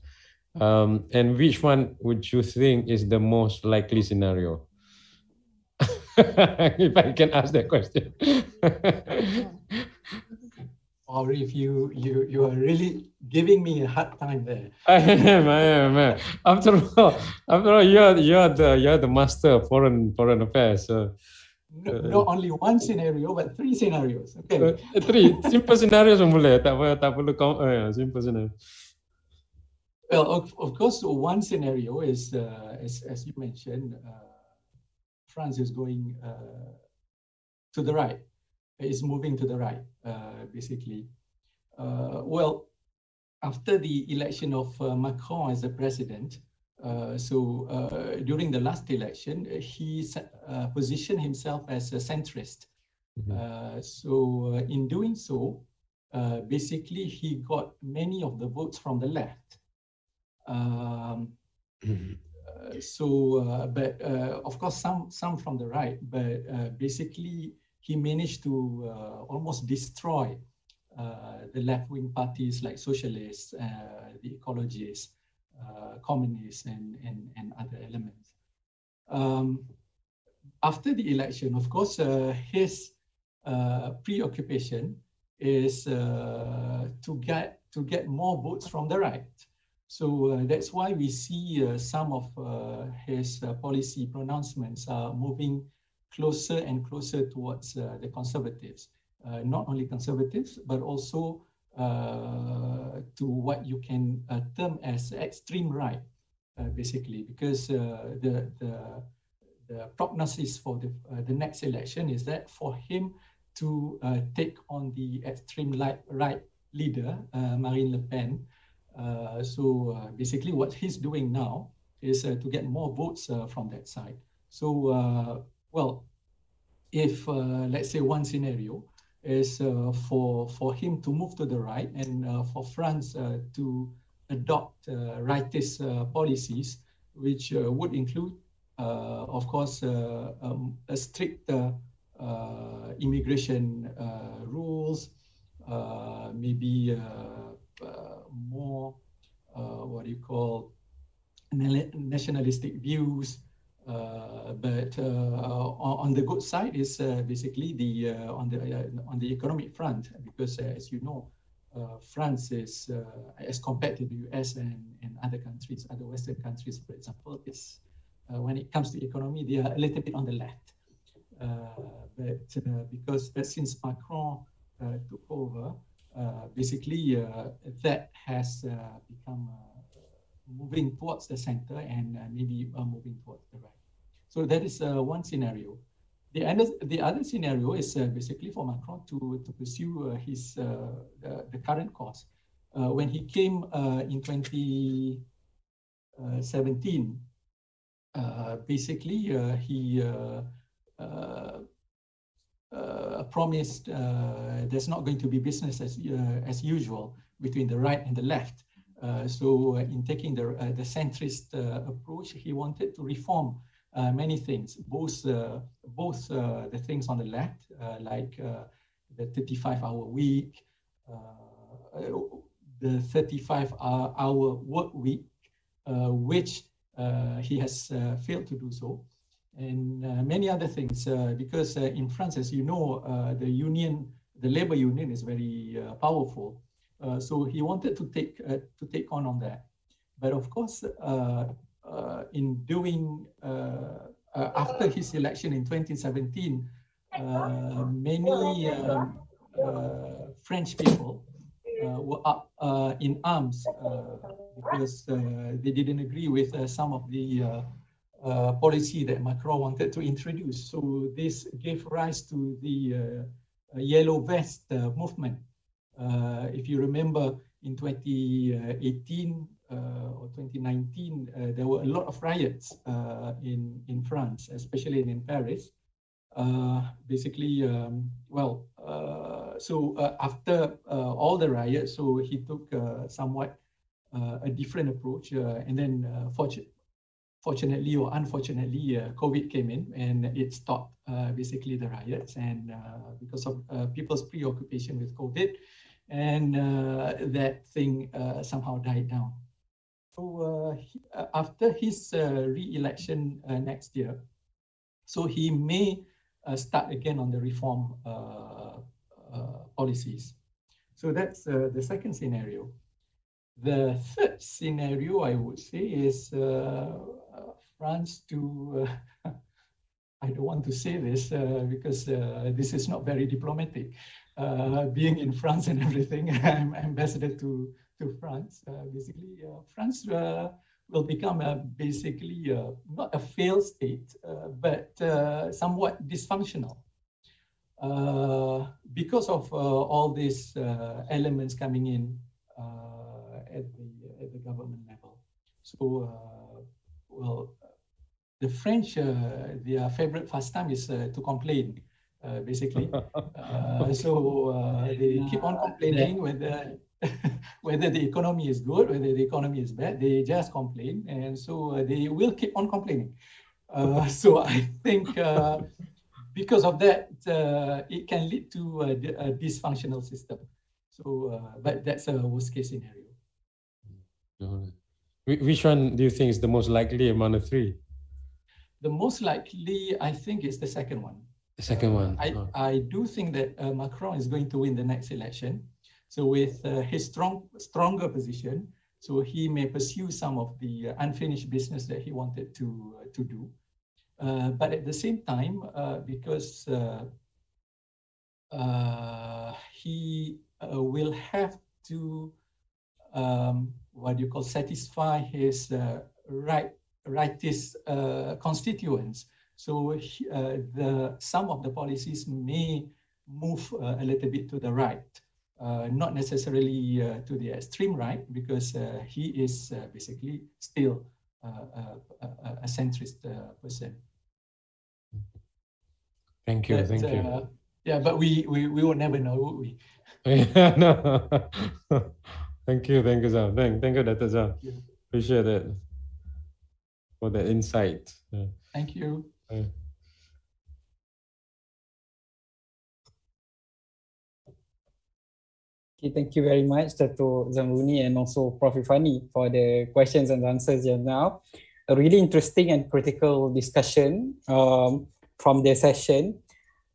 And which one would you think is the most likely scenario? If I can ask that question. Or if you are really giving me a hard time there. I am. After all, you're the master of foreign affairs. So. Not only one scenario, but three scenarios. Okay. Three simple scenarios boleh. Tak perlu simple scenario. Well, of course, one scenario is, as you mentioned, France is going to the right, is moving to the right, basically. Well, after the election of Macron as the president, during the last election, he positioned himself as a centrist. In doing so, basically, he got many of the votes from the left. But of course, some from the right, but basically he managed to almost destroy the left-wing parties like socialists, the ecologists, communists, and other elements. After the election, of course, his preoccupation is to get more votes from the right. So that's why we see some of his policy pronouncements are moving closer and closer towards the conservatives. Not only conservatives, but also to what you can term as extreme right, basically, because the prognosis for the next election is that for him to take on the extreme right leader, Marine Le Pen. Basically what he's doing now is to get more votes from that side. So, well, if let's say one scenario is for him to move to the right and for France to adopt rightist policies, which would include, of course, a strict immigration rules, maybe more what do you call nationalistic views, but on the good side is basically the on the economic front, because as you know, France is as compared to the US and other countries, other Western countries, for example, is when it comes to economy, they are a little bit on the left. But since Macron took over, basically that has become moving towards the center and maybe moving towards the right. So that is one scenario. The other scenario is basically for Macron to pursue his the current course. When he came in 2017, basically he promised there's not going to be business as usual between the right and the left. So in taking the centrist approach, he wanted to reform many things, both the things on the left, like the 35-hour week, the 35-hour work week, which he has failed to do so, and many other things, because in France, as you know, the labor union is very powerful. So he wanted to take on that. But of course, in doing, after his election in 2017, many French people were up in arms because they didn't agree with some of the policy that Macron wanted to introduce. So this gave rise to the Yellow Vest movement. If you remember, in 2018 or 2019, there were a lot of riots in France, especially in Paris. Basically, after all the riots, so he took somewhat a different approach, and then fortunately or unfortunately, COVID came in and it stopped basically the riots, and because of people's preoccupation with COVID, and that thing somehow died down. So after his re-election next year, so he may start again on the reform policies. So that's the second scenario. The third scenario, I would say, is France to, I don't want to say this because this is not very diplomatic. Being in France and everything, I'm ambassador to France. Basically, France will become basically not a failed state, but somewhat dysfunctional. Because of all these elements coming in at the government level. So, well, the French, their favorite pastime is to complain, basically. So they keep on complaining whether whether the economy is good, whether the economy is bad. They just complain, and so they will keep on complaining. So I think because of that, it can lead to a dysfunctional system. So, but that's a worst case scenario. Which one do you think is the most likely among the three? The most likely, I think, is the second one. The second one. I do think that Macron is going to win the next election. So with his stronger position, so he may pursue some of the unfinished business that he wanted to do. But at the same time, because he will have to what you call satisfy his rightist constituents. So some of the policies may move a little bit to the right, not necessarily to the extreme right, because he is basically still a centrist person. Thank you, thank you. Yeah, but we will never know, would we? Yeah, no. Thank you, Zam. Thank you, Dato Zam. Appreciate it for the insight. Thank you. Okay, thank you very much, Dato Zamruni, and also Prof. Ifani for the questions and answers just now. A really interesting and critical discussion from the session.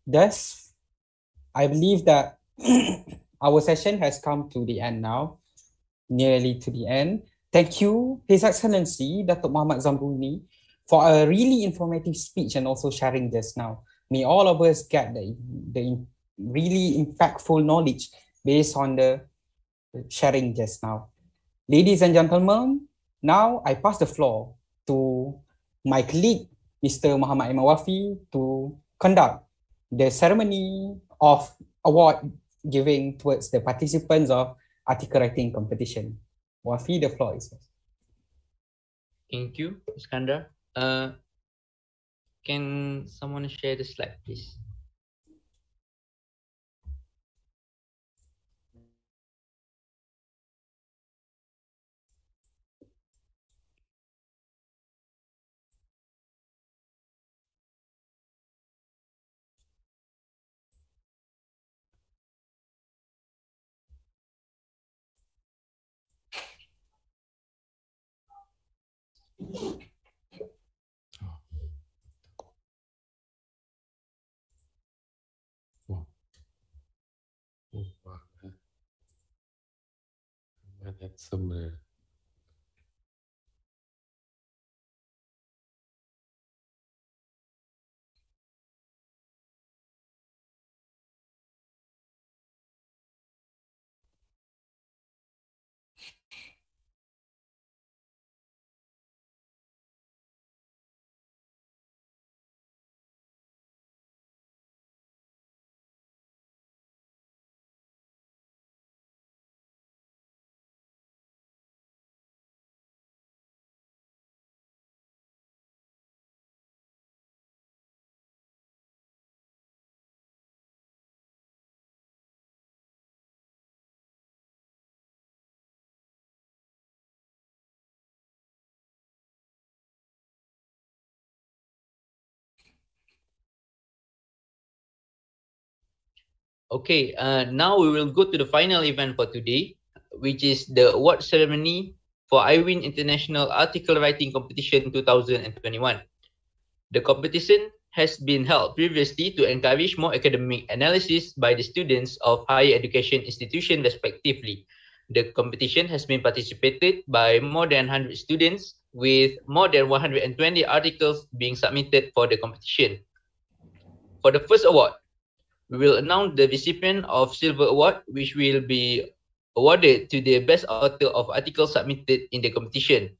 Thus, I believe that our session has come to the end now, nearly to the end. Thank you, His Excellency, Dato Muhammad Zamruni, for a really informative speech and also sharing just now. May all of us get the really impactful knowledge based on the sharing just now. Ladies and gentlemen, now I pass the floor to my colleague, Mr. Muhammad Iman Wafi, to conduct the ceremony of award giving towards the participants of article writing competition. Wafi, the floor is yours. Thank you, Iskandar. Can someone share the slide, please? That's some Okay, now we will go to the final event for today, which is the award ceremony for iWin International Article Writing Competition 2021. The competition has been held previously to encourage more academic analysis by the students of higher education institutions respectively. The competition has been participated by more than 100 students with more than 120 articles being submitted for the competition. For the first award, we will announce the recipient of Silver Award, which will be awarded to the best author of articles submitted in the competition.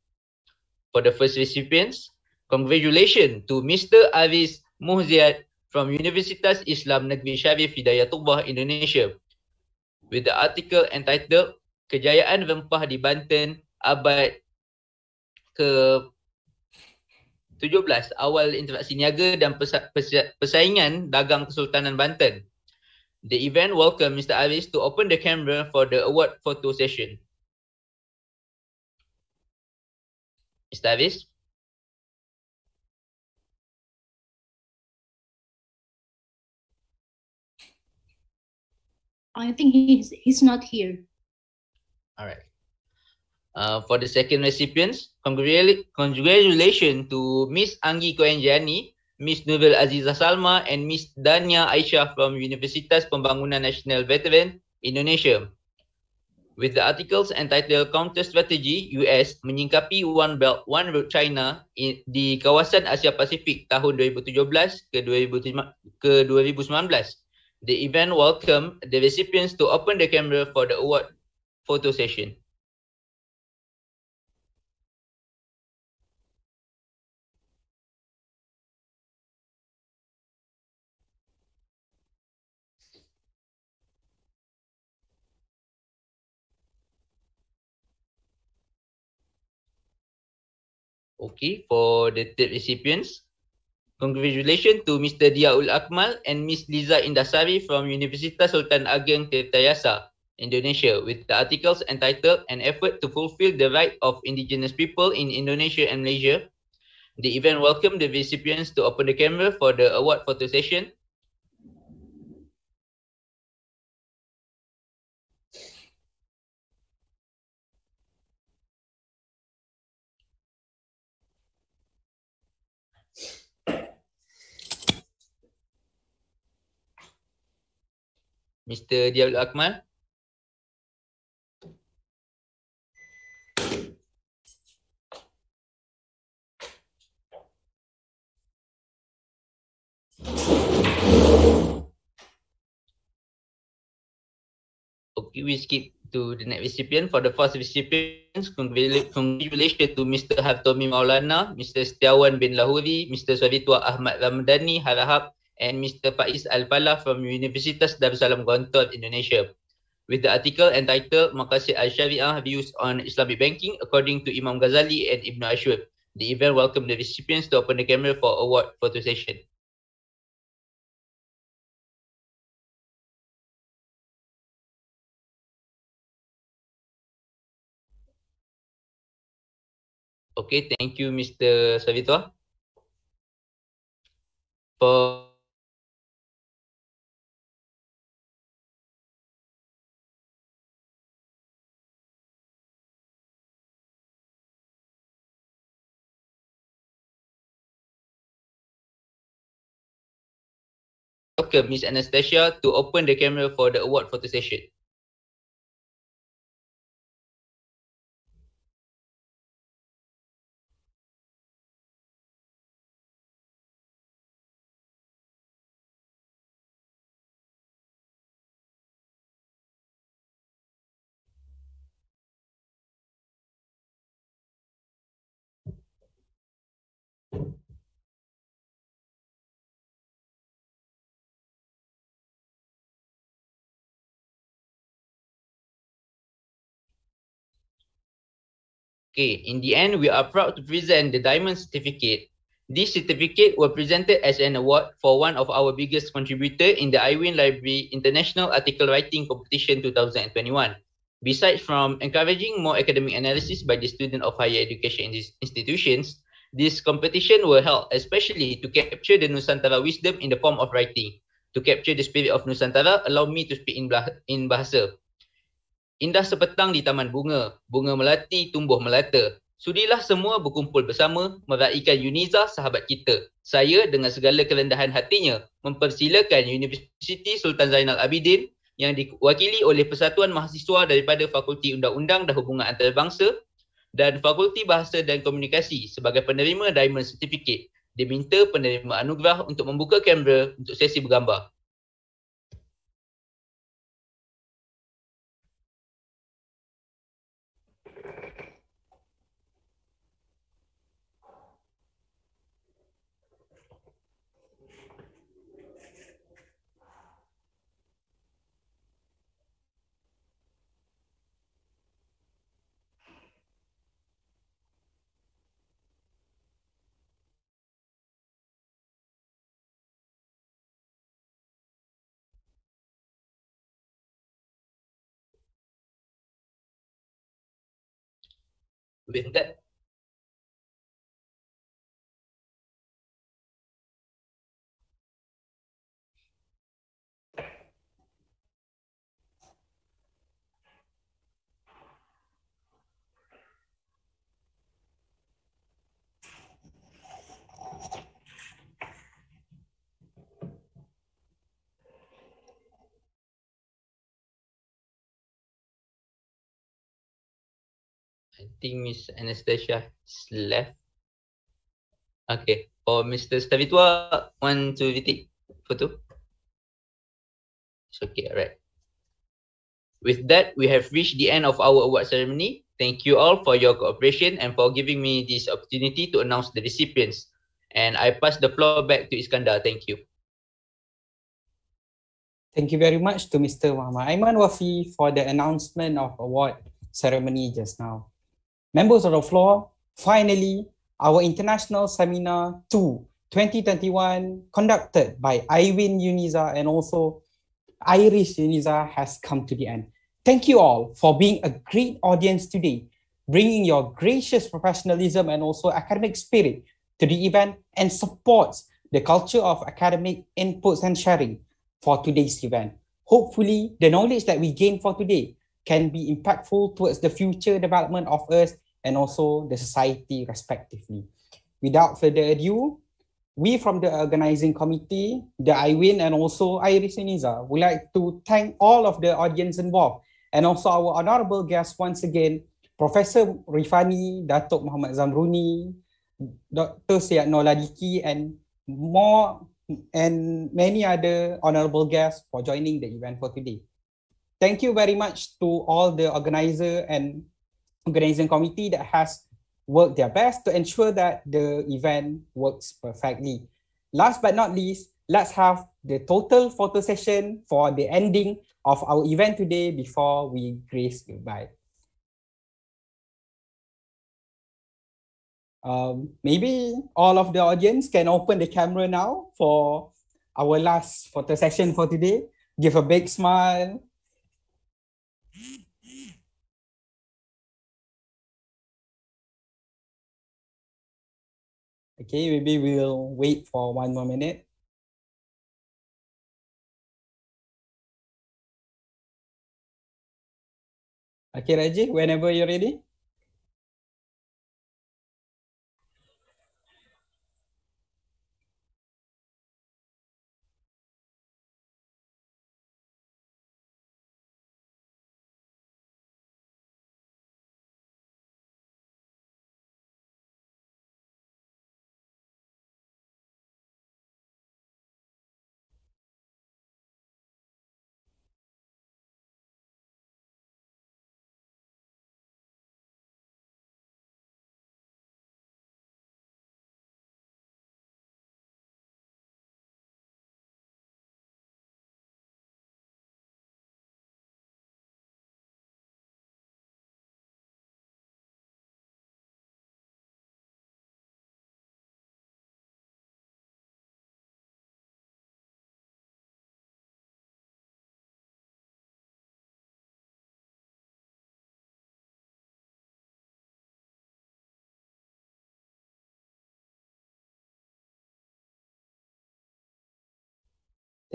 For the first recipients, congratulations to Mr. Aris Muhziad from Universitas Islam Negeri Syarif Hidayatullah, Indonesia, with the article entitled Kejayaan Rempah di Banten Abad ke-17, Awal Interaksi Niaga dan Persaingan Dagang Kesultanan Banten. The event welcomed Mr. Aris to open the camera for the award photo session. Mr. Aris? I think he's not here. All right. For the second recipients, congratulations to Miss Anggi Koenjani, Miss Nurul Azizah Salma, and Miss Dania Aisyah from Universitas Pembangunan Nasional Veteran, Indonesia, with the articles entitled Counter Strategy US Menyingkapi One Belt, One Road China di kawasan Asia Pasifik tahun 2017 ke 2019. The event welcomed the recipients to open the camera for the award photo session. Okay, for the third recipients, congratulations to Mr. Diaul Akmal and Miss Liza Indasari from Universitas Sultan Ageng Tirtayasa, Indonesia, with the articles entitled An Effort to Fulfill the Right of Indigenous People in Indonesia and Malaysia. The event welcomed the recipients to open the camera for the award photo session. Mr. Diaul Akmal. Okay, we skip to the next recipient. For the first recipients, congratulations to Mr. Hartomi Maulana, Mr. Setiawan bin Lahuri, Mr. Swaritwa Ahmad Ramadhani Harahap, and Mr. Faiz Al-Falah from Universitas Darussalam Gontor, Indonesia, with the article entitled Maqasid Al-Syariah Views on Islamic Banking according to Imam Ghazali and Ibn Ashur. The event welcomed the recipients to open the camera for award photo session. Okay, thank you, Mr. Savitwa. For welcome Miss Anastasia to open the camera for the award photo session. Okay, in the end, we are proud to present the Diamond Certificate. This certificate was presented as an award for one of our biggest contributors in the iWin Library International Article Writing Competition 2021. Besides from encouraging more academic analysis by the students of higher education institutions, this competition was held especially to capture the Nusantara wisdom in the form of writing, To capture the spirit of Nusantara, allow me to speak in bahasa. Indah sepetang di taman bunga, bunga melati tumbuh melata. Sudilah semua berkumpul bersama, meraihkan UniSZA sahabat kita. Saya dengan segala kerendahan hatinya mempersilakan Universiti Sultan Zainal Abidin yang diwakili oleh Persatuan Mahasiswa daripada Fakulti Undang-Undang dan Hubungan Antarabangsa dan Fakulti Bahasa dan Komunikasi sebagai penerima Diamond Certificate. Diminta penerima anugerah untuk membuka kamera untuk sesi bergambar. With that, I think Miss Anastasia is left. Okay. For Mr. Stavitwa, want to retake photo? It's okay, alright. With that, we have reached the end of our award ceremony. Thank you all for your cooperation and for giving me this opportunity to announce the recipients. And I pass the floor back to Iskandar. Thank you. Thank you very much to Mr. Muhammad Aiman Wafi for the announcement of award ceremony just now. Members of the floor, finally, our International Seminar 2 2021 conducted by IWIN UniSZA and also Iris UniSZA has come to the end. Thank you all for being a great audience today, bringing your gracious professionalism and also academic spirit to the event and supports the culture of academic inputs and sharing for today's event. Hopefully, the knowledge that we gain for today can be impactful towards the future development of us and also the society respectively. Without further ado, we from the organizing committee, the IWIN and also Iris UniSZA would like to thank all of the audience involved and also our honorable guests once again, Professor Rifani, Dato Muhammad Zamruni, Dr. Syed Noladiki and many other honorable guests for joining the event for today. Thank you very much to all the organizer and organizing committee that has worked their best to ensure that the event works perfectly. Last but not least, let's have the total photo session for the ending of our event today before we grace goodbye. Maybe all of the audience can open the camera now for our last photo session for today. Give a big smile. Okay, maybe we'll wait for one more minute. Okay, Raji, whenever you're ready.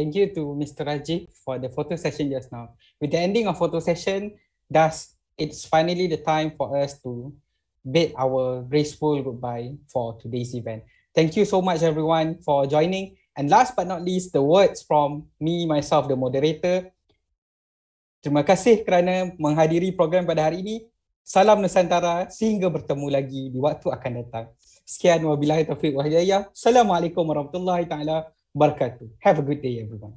Thank you to Mr. Rajiv for the photo session just now. With the ending of photo session, thus it's finally the time for us to bid our graceful goodbye for today's event. Thank you so much everyone for joining. And last but not least, the words from me, myself, the moderator. Terima kasih kerana menghadiri program pada hari ini. Salam Nusantara, sehingga bertemu lagi di waktu akan datang. Sekian, wabillahi taufiq wal hidayah. Assalamualaikum warahmatullahi taala wabarakatuh. Have a good day everyone.